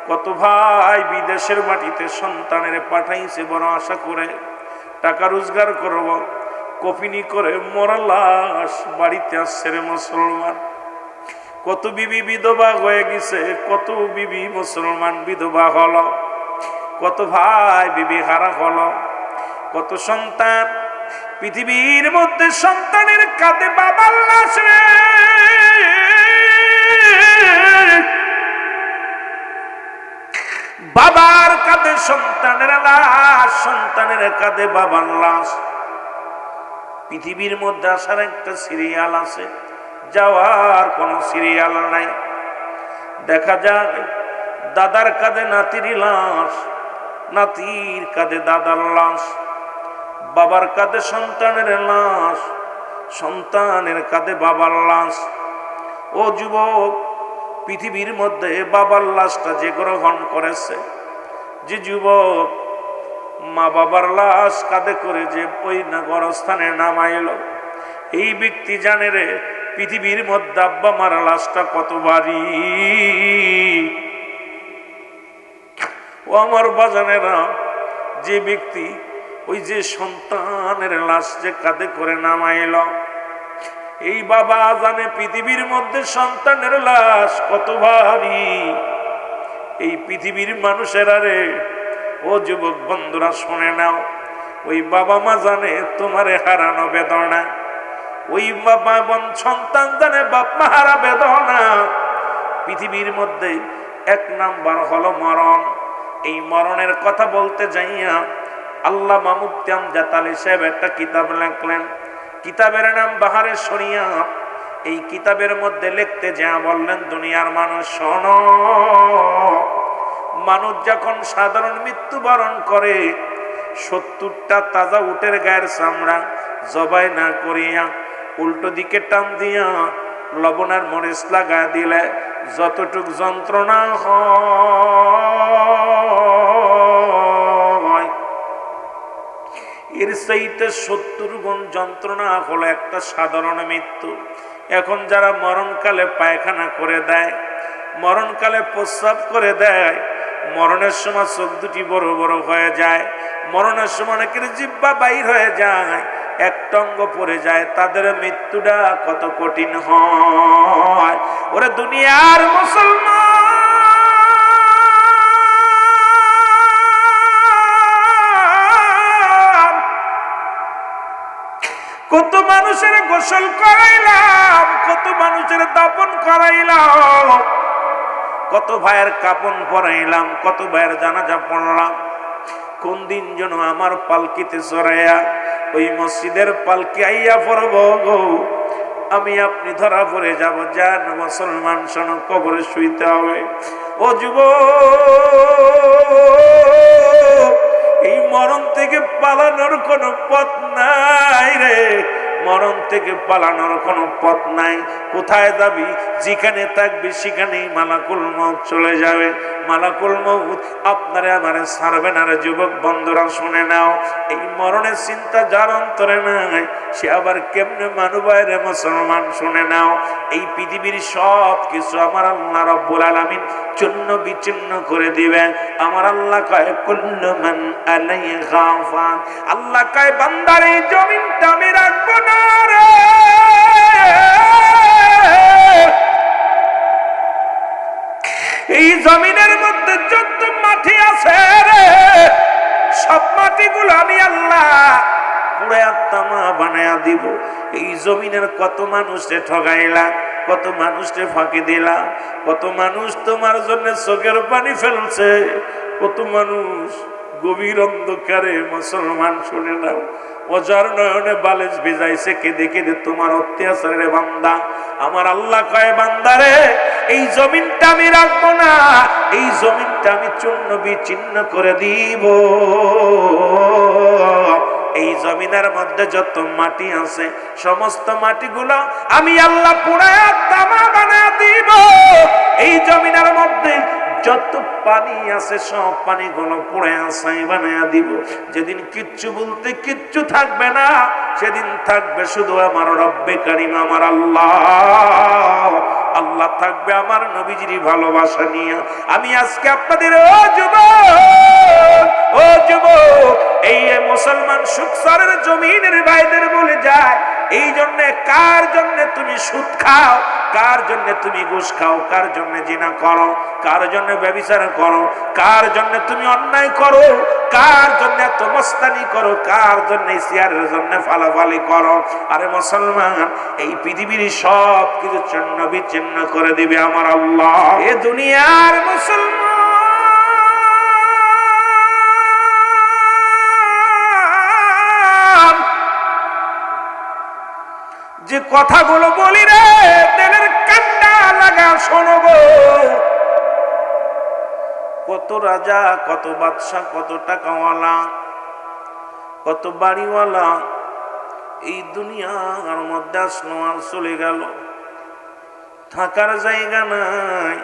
কত ভাই বিদেশের মাটিতে সন্তানের পাঠাইছে বড় আশা করে, টাকা রোজগার করব, কফিনি করে মরা লাশ বাড়িতে আসছে রে মুসলমান। কত বিবি বিধবা হয়ে গেছে, কত বিবি মুসলমান বিধবা হলো, কত ভাই বিবি হারা হলো, কত সন্তান পৃথিবীর মধ্যে সন্তানের কাঁধে বাবার লাশ রে। বাবার কাঁধে সন্তানের লাশ, সন্তানের কাঁধে বাবার লাশ। পৃথিবীর মধ্যে আসার একটা সিরিয়াল আছে, যাওয়ার কোন সিরিয়াল নাই। দেখা যায় দাদার কাঁধে নাতির লাশ, নাতির কাঁধে দাদার লাশ, বাবার কাঁধে সন্তানের লাশ, সন্তানের কাঁধে বাবার লাশ। ও যুবক, পৃথিবীর মধ্যে বাবার লাশটা যে গ্রহণ করেছে, যে যুবক মা বাবার লাশ কাঁধে করে যে ওই গরস্থানে নামাইল, এই ব্যক্তি জানে রে পৃথিবীর মধ্যে আব্বা মার লাশটা কত ভারী। ও আমার বাজানেরা, যে ব্যক্তি ওই যে সন্তানের লাশ যে কাঁধে করে নামাইল, এই বাবা জানে পৃথিবীর মধ্যে সন্তানের লাশ কত ভারী। এই পৃথিবীর মানুষেরা রে, ও যুবক বন্ধুরা শুনে নাও, ওই বাবা মা জানে তোমারে হারানো বেদনা, ওই বাবা সন্তান জানে বাপ মা হারা বেদনা। পৃথিবীর মধ্যে এক নাম্বার হলো মরণ। এই মরণের কথা বলতে যাইয়া আল্লামা মুফতি আমজাদ আলী সাহেব একটা কিতাব লিখলেন, কিতাবের নাম বাহারে শরিয়াত। এই কিতাবের মধ্যে লিখতে যা বললেন, দুনিয়ার মানুষ শোনো, মানুষ যখন সাধারণ মৃত্যুবরণ করে 70টা তাজা উটের গায়ের চামড়া জবাই না করিয়া উল্টো দিকে টান দিয়া লবণের মরিচ লাগা দিলে যতটুক যন্ত্রণা হয়, এর চাইতে 70 গুণ যন্ত্রণা হলো একটা সাধারণ মৃত্যু। এখন যারা মরণকালে পায়খানা করে দেয়, মরণকালে প্রস্রাব করে দেয়, মরণের সময় চোখ দুটি বড় বড় হয়ে যায়, মরণের সময় অনেকের জিহ্বা বাইর হয়ে যায়, একটা অঙ্গ পড়ে যায়, তাদের মৃত্যুটা কত কঠিন হয়। ওরে দুনিয়ার মুসলমান, কত মানুষের গোসল করাইলাম, কত মানুষের দাপন করাইলাম, কত ভাইয়ের কাপন পরাইলাম, কত ভাইয়ের জানাজা পড়লাম। কোন দিন যেন আমার পালকিতে চড়াইয়া ওই মসজিদের পালকি আইয়া পড়ব গো, আমি আপনি ধরা পড়ে যাব। যান মুসলমান শোনো, কবরে শুইতে হবে। ও যুবক, এই মরণ থেকে পালানোর কোনো পথ নাই রে, মরণ থেকে পালানোর কোনো পথ নাই। কোথায় যাবি? যেখানে থাকবি সেখানেই মালাকুল মউত চলে যাবে। মালাকুল মউত আপনারে আমারে ছাড়বে না রে যুবক বন্ধুরা, শুনে নাও। এই মরণের চিন্তা যার অন্তরে নাই, সে আবার কেমনে মানুবায় রে মুসলমান, শুনে নাও। এই পৃথিবীর সব কিছু আমার আল্লাহ রাব্বুল আলামিন চূর্ণ বিচূর্ণ করে দিবেন। আমার আল্লাহ কয় কুল্লু মান আলাইহা ফান, আল্লাহ কয় বান্দার এই জমিনটা আমি রাখবো না রে। এই জমিনের মধ্যে যত মাটি আছে রে, সব মাটিগুলো আমি আল্লাহ পুড়ে আত্মা বানায়া দিব। এই জমিনের কত মানুষে ঠগাইলা, কত মানুষকে ফাঁকি দিলা, কত মানুষ তোমার জন্য চোখের পানি ফেলছে, কত মানুষ গভীর অন্ধকারে মুসলমান, শুনে নাও, অজার নয়নে বালিশ ভিজাইছে কেঁদে কেঁদে তোমার অত্যাচারের বান্দা। আমার আল্লাহ কয় বান্দারে, এই জমিনটা আমি রাখবো না, এই জমিনটা আমি চূর্ণ বিচূর্ণ করে দিব। এই জমিনের মধ্যে যত মাটি আছে সমস্ত মাটিগুলো আমি আল্লাহ পুড়ায়া তামা বানায়া দিব। এই জমিনের মধ্যে যত পানি আছে সব পানিগুলো পুড়ে আসাই বানায়া দিব। যেদিন কিচ্ছু বলতে কিচ্ছু থাকবে না, সেদিন থাকবে শুধু আমার রব্বে কারিম, আমার আল্লাহ। আল্লাহ থাকবে আমার নবীজির ভালোবাসা নিয়ে। আমি আজকে আপনাদের ও যুবক এই মুসলমান সুখসরের জমিনের ভাইদের বলে যায়, এই জন্য কার জন্য তুমি সুদ খাও, কার জন্য তুমি ঘুষ খাও, কার জন্য জিনা করো, কার জন্য ব্যভিচার করো, কার জন্য তুমি অন্যায় করো, কার জন্য এত মস্তানি করো, কার জন্য সিয়ারের জন্য ফালাফালি করো। আরে মুসলমান, এই পৃথিবীর সব কিছু চূর্ণ বিচ্ছিন্ন করে দিবে আমার আল্লাহ। এ দুনিয়ার মুসলমান যে কথাগুলো বলি রে, দিলের কান্না লাগা শোনো গো। কত রাজা, কত বাদশা, কত টাকাওয়ালা, কত বাড়িওয়ালা এই দুনিয়ার মধ্যে আসলো আর চলে গেল, থাকার জায়গা নাই,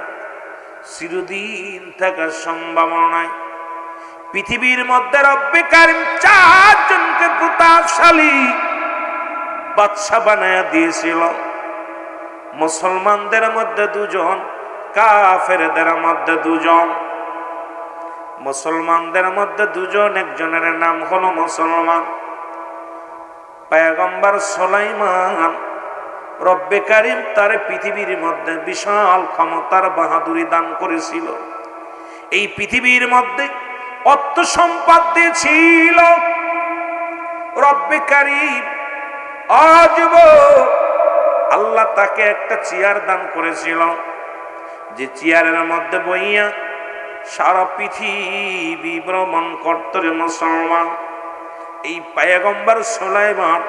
চিরদিন থাকার সম্ভাবনা নাই। পৃথিবীর মধ্যে রব্বে কারিম চারজনকে প্রতাপশালী বাদশা বানায়া দিয়েছিল। মুসলমানদের মধ্যে দুজন, কাফেরদের মধ্যে দুজন। মুসলমানদের মধ্যে দুজন, একজনের নাম হলো মুসলমান পয়গম্বর সুলাইমান। রব্বে কারিম তার পৃথিবীর মধ্যে বিশাল ক্ষমতার বাহাদুরি দান করেছিল। এই পৃথিবীর মধ্যে অর্থ সম্পদ দিয়েছিল রব্বে কারিম। আল্লাহ তাকে একটা চেয়ার দান করেছিল, যে চেয়ারের মধ্যে বইয়া সারা পৃথিবী ভ্রমণ করত রে মুসলমান। এই পয়গম্বর সুলাইমান,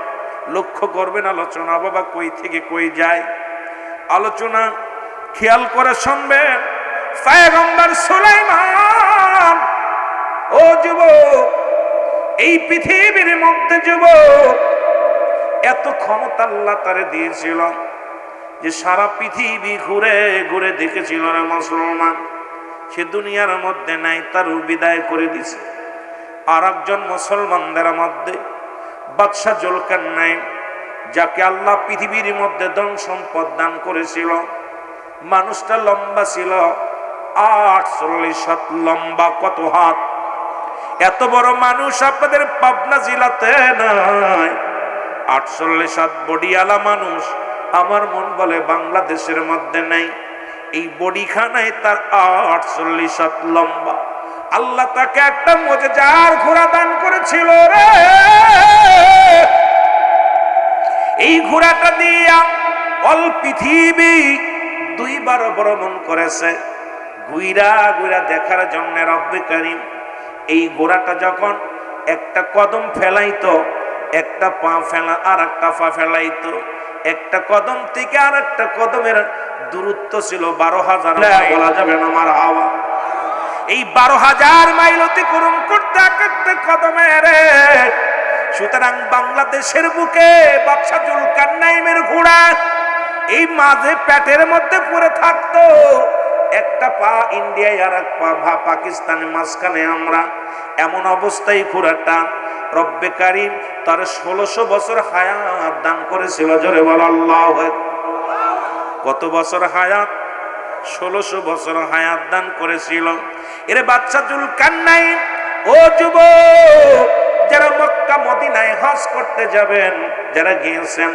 লক্ষ্য করবেন আলোচনা বাবা কই থেকে কই যায়, আলোচনা খেয়াল করে শুনবেন। পয়গম্বর সুলাইমান, ও যুবক, এই পৃথিবীর মধ্যে যুবক এত ক্ষমতা আল্লাহ তারে দিয়েছিল যে সারা পৃথিবী ঘুরে ঘুরে দেখেছিল রে মুসলমান। সে দুনিয়ার মধ্যে নাই, তার বিদায় করে দিছে। আর একজন মুসলমানদের মধ্যে বাদশা জুলকারনাইন, যাকে আল্লাহ পৃথিবীর মধ্যে ধন সম্পদ দান করেছিল। মানুষটা লম্বা ছিল 48 হাত লম্বা। কত হাত? এত বড় মানুষ আপনাদের পাবনা জেলাতে নাই। 48 হাত বডিওয়ালা মানুষ আমার মন বলে বাংলাদেশের মধ্যে নাই। এই বডিখানায় তার 48 হাত লম্বা। আল্লাহ তাকে একটা মুজিজার ঘোড়া দান করেছিল রে। এই ঘোড়াটা দিয়া অল পৃথিবী 2 বার ভ্রমণ করেছে, ঘুইরা ঘুইরা দেখার জন্য রব্বে কারিম। এই ঘোড়াটা যখন একটা কদম ফেলাইতো, একটা পা ফেলা আর একটা পা ফেলাইতো, একটা কদম থেকে আর একটা কদমের দূরত্ব ছিল 12,000 বলা যাবে না আমার হাওয়া। এই 12,000 মাইল অতিক্রম করতে একটা কদমে রে। সুতরাং বাংলাদেশের বুকে বাদশা জুলকারনাইনের ঘোড়া এই মাঝে পেটের মধ্যে পড়ে থাকতো, একটা পা ইন্ডিয়ায় আর এক পা পাকিস্তানের মাঝখানে আমরা। এমন অবস্থায় ঘোড়াটা রব্বে কারিম তার 1600 বছর হায়াত দান করেছিল। জোরে বল আল্লাহু আকবার। কত বছর হায়াত? 1600 বছর হায়াত দান করেছিল। এরে বাদশা জুলকারনাইন, ও যুবক, যারা মক্কা মদিনায় হজ করতে যাবেন, যারা গিয়েছেন,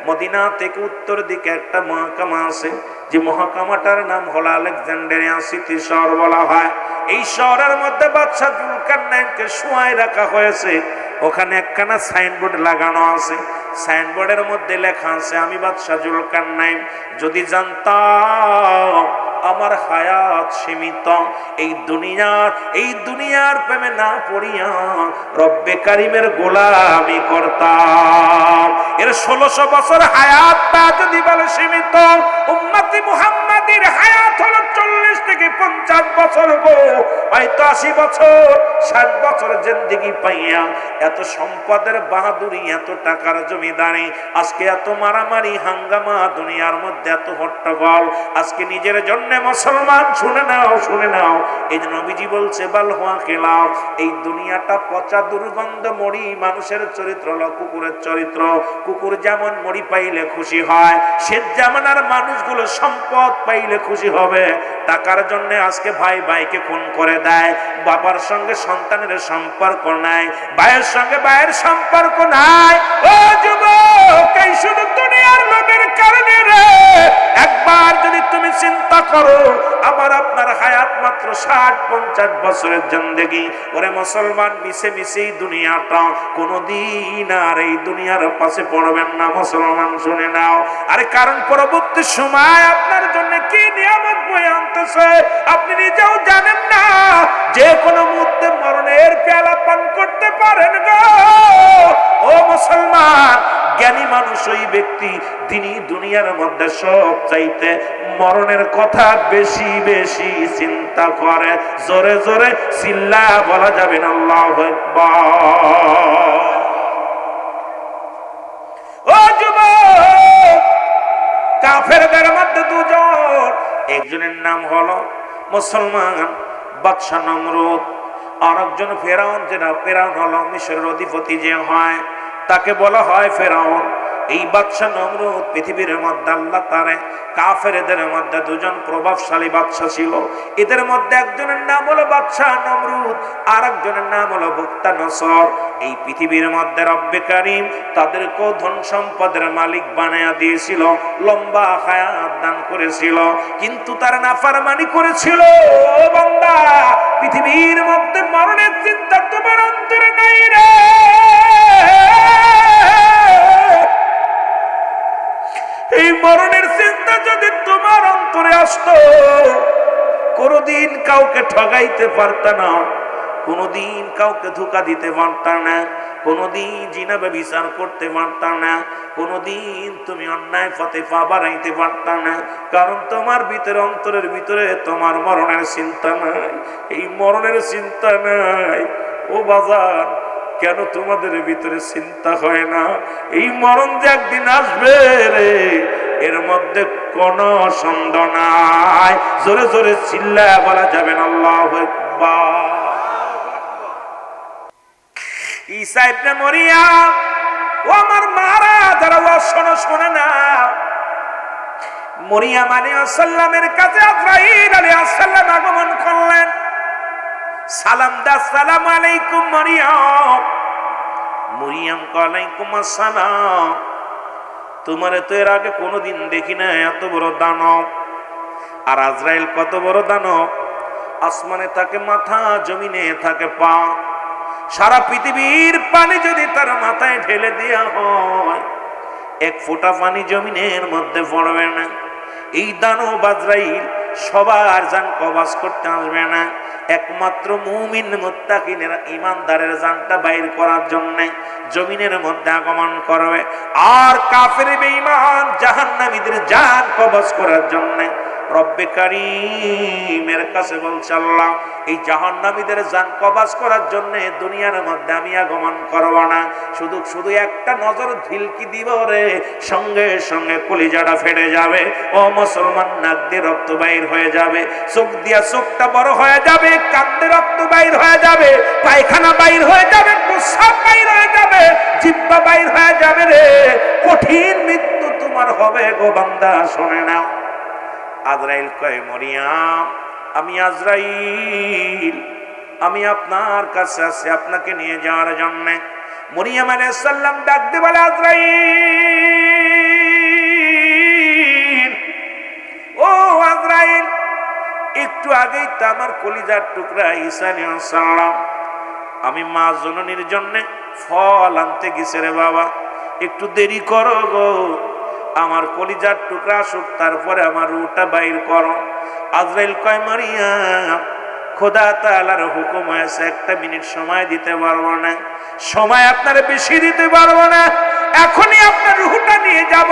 মদিনা থেকে উত্তর দিকে একটা মহকামা আছে, যে মহকামাটার নাম হলো আলেকজান্ডারিয়া সিটি শহর বলা হয়। এই শহরের মধ্যে বাদশা জুলকারনাইনকে শুয়ায় রাখা হয়েছে। ওখানে একখানা সাইনবোর্ড লাগানো আছে, সাইনবোর্ডের মধ্যে লেখা আছে, আমি বাদশা জুলকারনাইন যদি জানতাম আমার হায়াত সীমিত, এই দুনিয়ার প্রেমে না পড়িয়া রব্বে কারিমের গোলামি করতাম। এর 1600 বছর হায়াতটা যদি বলে সীমিত, উম্মতি মুহাম্মাদির হায়াত হলো 40 থেকে 50 বছর গো, হয়তো 80 বছর 60 বছর জিন্দেগি পাইয়া এত সম্পদের বাহাদুরি, এত টাকার জমিদারি, আজকে এত মারামারি হাঙ্গামা, দুনিয়ার মধ্যে এত হট্টগোল, আজকে নিজের জন্য মুসলমান শুনে নাও, শুনে নাও, এই যে নবীজি বলছে বাল হুয়া খিলাফ, এই দুনিয়াটা পচা দুর্গন্ধ মরি, মানুষের চরিত্র হলো কুকুরের চরিত্র। কুকুর যেমন মরি পাইলে খুশি হয়, সে যেমন আর মানুষগুলো সম্পদ পাইলে খুশি হবে। টাকার জন্য আজকে ভাই ভাইকে খুন করে দেয়, বাবার সঙ্গে সন্তানের সম্পর্ক নাই, ভাইয়ের সঙ্গে ভাইয়ের সম্পর্ক নাই। ও যুবক, এই শুধু দুনিয়ার লোভের কারণে রে। একবার যদি তুমি চিন্তা করো, আমার আপনার হায়াত মাত্র 60-50 বছরের জিন্দেগি। ওরে মুসলমান, মিশে মিশেই দুনিয়াটা, কোনদিন আর এই দুনিয়ার পাশে পড়বেন না মুসলমান, শুনে নাও। আরে কারণ পরবর্তী সময় আপনার জন্য কি নিয়ামত বয়ে আনতেছে আপনি নিজেও জানেন না। যে কোনো মুহূর্তে মরণের পেয়ালা পান করতে পারেন গো। ও মুসলমান, জ্ঞানী মানুষ ওই ব্যক্তি, তিনি দুনিয়ার মধ্যে সব চাইতে মরণের কথা বেশি বেশি চিন্তা করে। জোরে জোরে চিল্লা বলা যাবে না আল্লাহু আকবার। ও যুবক, কাফেরদের মধ্যে দুজন, একজনের নাম হলো মুসলমান বাদশা নমরুদ, আর একজন ফেরাউন। যেটা ফেরাউন হলো মিশরের অধিপতি যে হয়, তাকে বলা হয় ফেরাউন। এই বাদশা নমরুদ পৃথিবীর মধ্যে আল্লাহ তারে কাফেরদের মধ্যে দুজন প্রভাবশালী বাদশা ছিল। এদের মধ্যে একজনের নাম হলো বাদশা নমরুদ, আর একজনের নাম হলো বুখতানসর। এই পৃথিবীর মধ্যে রব্বে কারীম তাদেরকেও ধন সম্পদের মালিক বানায়া দিয়েছিল, লম্বা হায়াত দান করেছিল, কিন্তু তারা নাফরমানি করেছিল। ও বান্দা, পৃথিবীর মধ্যে মরণের চিন্তা তোমার অন্তরে নাই রে। এই মরণের চিন্তা যদি তোমার অন্তরে আসতো, কোনদিন কাউকে ঠগাইতে পারত না, কোনদিন কাউকে ধোঁকা দিতে পারত না, কোনদিন জিনা ব্যভিচার করতে পারত না, কোনদিন তুমি অন্যায় পথে পা বাড়াইতে পারত না। কারণ তোমার ভিতরে, অন্তরের ভিতরে তোমার মরণের চিন্তা নাই। এই মরণের চিন্তা নাই ও বাজার, কেন তোমাদের ভিতরে চিন্তা হয় না? এই মরণ যে একদিন আসবে রে, এর মধ্যে কোন সন্দেহ নাই। জোরে জোরে চিল্লা বলা যাবে না আল্লাহু আকবার। ঈসা ইবনে মরিয়ম, ও আমার মারা, যারা ও শোনো, শোনে না। মরিয়ম আলাইহিস সালামের কাছে আজরাইল আলাইহিস সালাম আগমন করলেন। সালাম দা, আসসালামু আলাইকুম মরিয়ম। মরিয়ম ওয়ালাইকুম আসসালাম। তোমারে তো এর আগে কোনোদিন দেখি না, এত বড় দানব। আর আজরাইল কত বড় দানব, আসমানে থাকে মাথা, জমিনে থাকে পা। সারা পৃথিবীর পানি যদি তার মাথায় ঢেলে দেওয়া হয়, এক ফোঁটা পানি জমিনের মধ্যে পড়বে না। এই দানব আজরাইল সবার জান কবজ করতে আসবে না, একমাত্র মুমিন মুত্তাকিনের ঈমানদারের জানটা বাইর করার জন্য জমিনের মধ্যে আগমন করবে। আর কাফের বেঈমান জাহান্নামীদের জান কবজ করার জন্য রব্বে কারীমের কাছে বলছে আল্লাহ, এই জাহান্নামীদের জান কবজ করার জন্য দুনিয়ার মধ্যে আমি আগমন করব না, শুধু শুধু একটা নজর ঢিলকি দিব রে, সঙ্গে সঙ্গে কলিজাটা ফেটে যাবে। ও মুসলমান, নাক দিয়ে রক্ত বাইর হয়ে যাবে, চোখ দিয়া চোখটা বড় হয়ে যাবে, কান দিয়ে রক্ত বাইর হয়ে যাবে, পায়খানা বাইর হয়ে যাবে, প্রস্রাব বাইর হয়ে যাবে, জিহ্বা বাইর হয়ে যাবে রে। কঠিন মৃত্যু তোমার হবে গো বান্দা, শোনে নাও। আজরাইল কয়, মরিয়ম, আমি আজরাইল, আমি আপনার কাছে আছি আপনাকে নিয়ে যাওয়ার জন্য। মরিয়ম আলাইহিস সালাম ডাক দিয়ে বলে, আজরাইল, ও আজরাইল, একটু আগেই তো আমার কলিজার টুকরা ঈসা আলাইহিস সালাম, আমি মা জননীর জন্য ফল আনতে গেছে রে বাবা, একটু দেরি করো গো, আমার কলিজার টুকরা আসুক, তারপরে আমার রূহটা বাইর করো। আজরাইল কয়, মরিয়ম, খোদা তাআলার হুকুম হয়েছে, একটা মিনিট সময় দিতে পারবো না, সময় আপনার বেশি দিতে পারবো না, এখনই আপনার রূহটা নিয়ে যাব।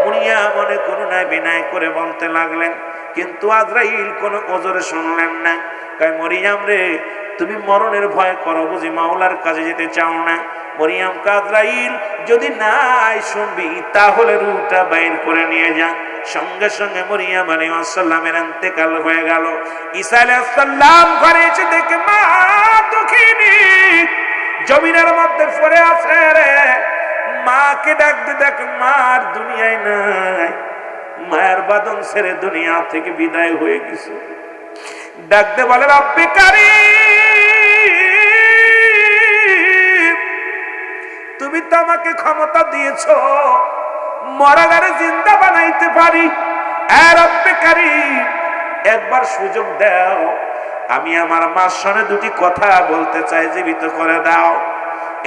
মরিয়া মনে করুণায় বিনয় করে বলতে লাগলেন, কিন্তু আজরাইল কোন ওজরে শুনলেন না। কয় মরিয়াম রে, তুমি মরণের ভয় করো বুঝি, মাওলার কাছে যেতে চাও না? মরিয়াম আজরাইল যদি নাই শুনবি তাহলে রূহটা বাইর করে নিয়ে যা। সঙ্গে সঙ্গে মরিয়াম আলাইহিস সালামের ইন্তেকাল হয়ে গেল। ঈসা আলাইহিস সালাম ঘরে এসে দেখে মা দুঃখিনী জমিনের মধ্যে পড়ে আছে রে। মাকে ডাকতে দেখ, মার দুনিয়ায় নাই, মায়ের বাদন ছেড়ে দুনিয়া থেকে বিদায় হয়ে গেছে। ডাকতে বলে রব্বে কারীম, তুমি তো আমাকে ক্ষমতা দিয়েছো মরাগারে জিন্দা বানাইতে পারি। রব্বে কারীম, একবার সুযোগ দাও, আমি আমার মার সঙ্গে দুটি কথা বলতে চাই, জীবিত করে দাও।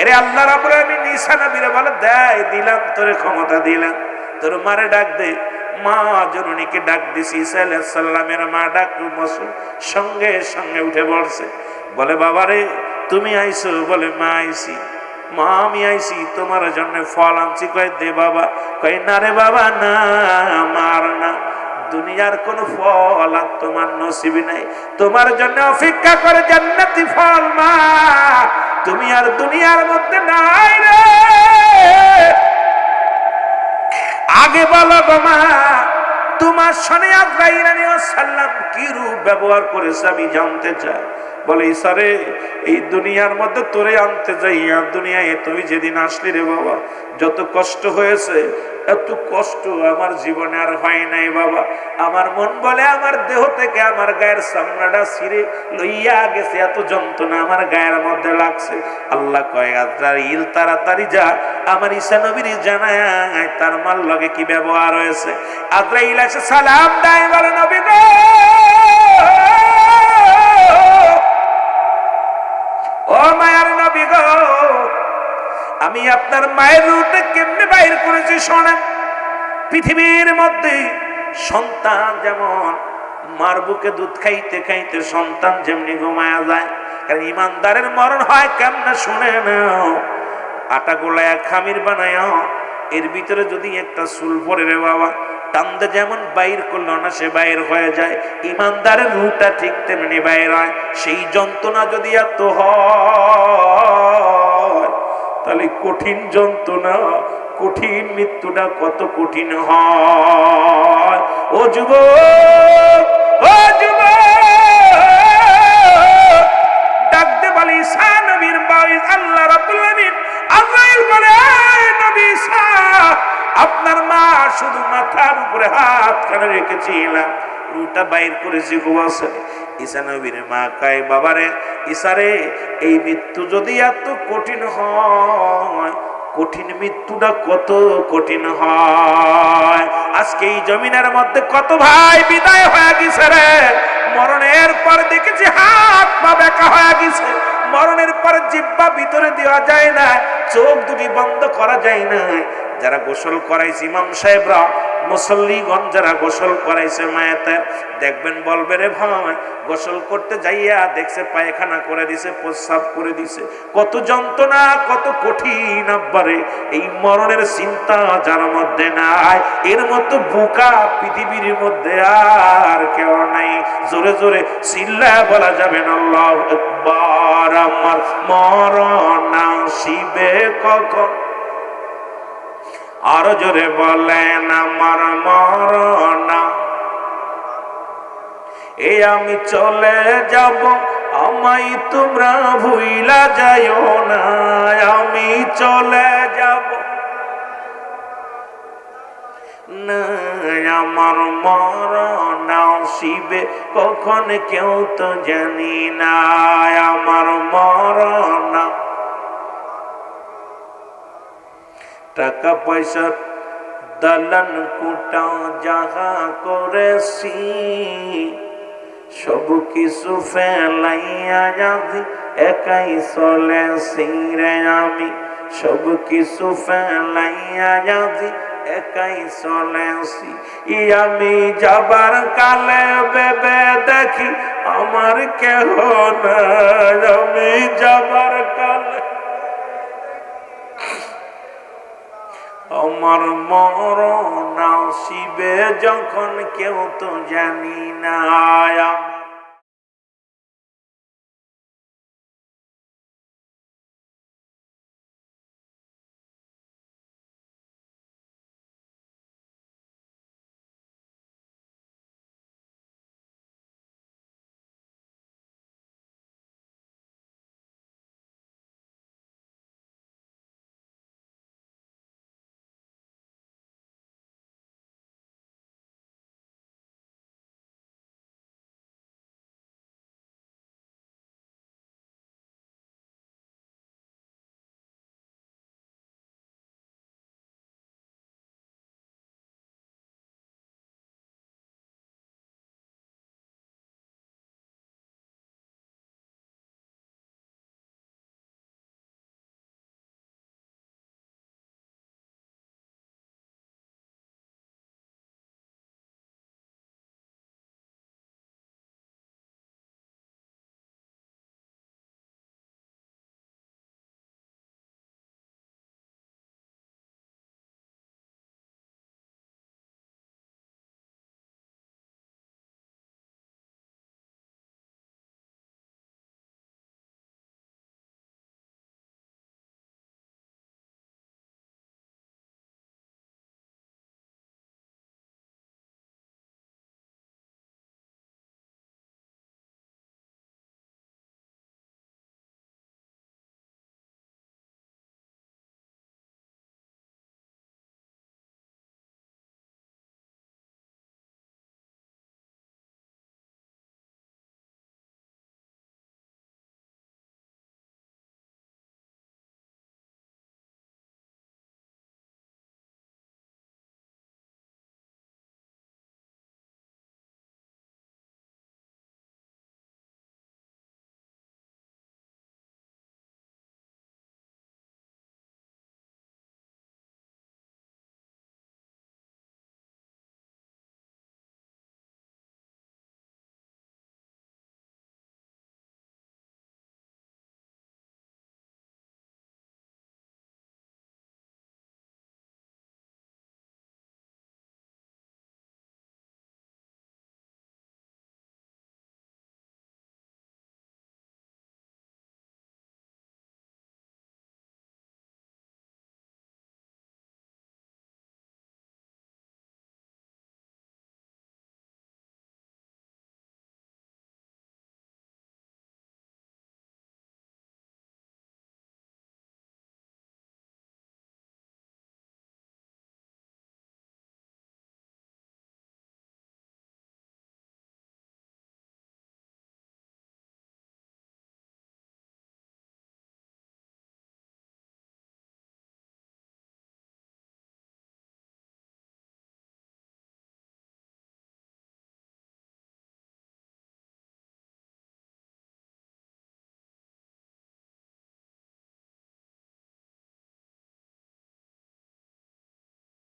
এরে আল্লাহ রাব্বুল আলামিন ঈসা নবীরে বলে, দেয় দিলাম, তোরে ক্ষমতা দিলাম, তোর মারে ডাক দে। মা জননীকে ডাক দিছি। ঈসা আলাইহিস সালামের মা ডাক সঙ্গে সঙ্গে উঠে পড়ছে। বলে বাবা রে, তুমি আইছো? বলে মা আইছি। মা আমি আইছি তোমার জন্য ফল আনছি। কয় দে বাবা। কয় না রে বাবা না, মার না, দুনিয়ার কোন ফল আর তোমার নসিব নাই, তোমার জন্য অপেক্ষা করে জান্নাতি ফল। মা তুমি আর দুনিয়ার মধ্যে নাই রে। আগে বলো গো মা, তোমার সনে আজরাইল আলাইহিস সালাম কি রূপ ব্যবহার করেছে আমি জানতে চাই। বলে ঈসা রে, এই দুনিয়ার মধ্যে তোরে আনতে যাইয়া দুনিয়ায় তুই যেদিন আসলি রে বাবা, যত কষ্ট হয়েছে এত কষ্ট আমার জীবনে আর হয় নাই বাবা। আমার মন বলে আমার দেহ থেকে আমার গায়ের চামড়াটা ছিঁড়ে লইয়া গেছে, এত যন্ত্রণা আমার গায়ের মধ্যে লাগছে। আল্লাহ কয় আজরাইল তাড়াতাড়ি যা, আমার ঈসা নবীর জানায় তার মার লগে কি ব্যবহার হয়েছে। আজরাইল এসে সালাম দেয়, বলে নবী গো, ও মায়ের নবী গো, আমি আপনার মায়ের রূহটা কেমনে বাইর করেছি শোনেন। পৃথিবীর মধ্যে সন্তান যেমন মার বুকে দুধ খাইতে খাইতে সন্তান যেমনি ঘুমায়া যায়, কারণ ইমানদারের মরণ হয় কেমনে শুনে নাও। আটা গোলায় খামির বানায়, এর ভিতরে যদি একটা চুল পড়ে রে বাবা, টান্দে যেমন বাইর করলো না সে বাইর হয়ে যায়, ইমানদারের রূহটা ঠিক তেমনি বাইর হয়। সেই যন্ত্রণা যদি এত হয়, তাহলে কঠিন যন্ত্রণা, কঠিন মৃত্যুটা কত কঠিন হয়। ও যুবক, ও যুবক, ডাকতে বলে ঈসা নবীর বাড়ি আল্লাহ রাব্বুল আলামিন আজরাইল বলে, নবী ঈসা, আপনার মা শুধু মাথার উপরে হাত কানে রেখেছিলাম, রূহটা বাইর করেছি ঘুমাছে। ঈসা নবীর মা কয়, বাবারে ঈসা রে, এই মৃত্যু যদি এত কঠিন হয়, কঠিন মৃত্যুটা কত কঠিন হয়। আজকে এই জমিনের মধ্যে কত ভাই বিদায় হয়ে গেছে রে। মরণের পর দেখেছি হাত পা বেঁকা হয়ে গেছে, মরণের পর জিহ্বা ভিতরে দেওয়া যায় না, চোখ দুটি বন্ধ করা যায় না। যারা গোসল করাইছে ইমাম সাহেবরা, মুসল্লিগণ যারা গোসল করাইছে মায়েতে, দেখবেন বলবে রে ভাই, গোসল করতে যাইয়া দেখছে পায়খানা করে দিছে, প্রস্রাব করে দিছে, কত যন্ত্রণা, কত কঠিন। আব্বারে, এই মরণের চিন্তা যার মধ্যে নাই, এর মতো বোকা পৃথিবীর মধ্যে আর কেউ নাই। জোরে জোরে চিল্লায় বলা যাবে না আল্লাহু আকবার। আমার মরণ আসিবে কখন, আরো জোরে বলেন আমার মরণ। এই আমি চলে যাব, আমায় তোমরা ভুইলা যাইও না, আমি চলে যাব না, আমার মরণ আসিবে কখন কেউ তো জানি না, আমার মরণ। টাকা পয়সা দালান কোটা যাহা করেছি, সব কিছু ফেলাইয়া যাবি, একাই চলেছি রে আমি, সব কিছু ফেলাইয়া যাবি, একাই চলেছি। আমি যাবার কালে ভেবে দেখি আমার কেহ নাই, আমি যাবার কালে আমার মরণ আসিবে যখন কেউ তো জানি না।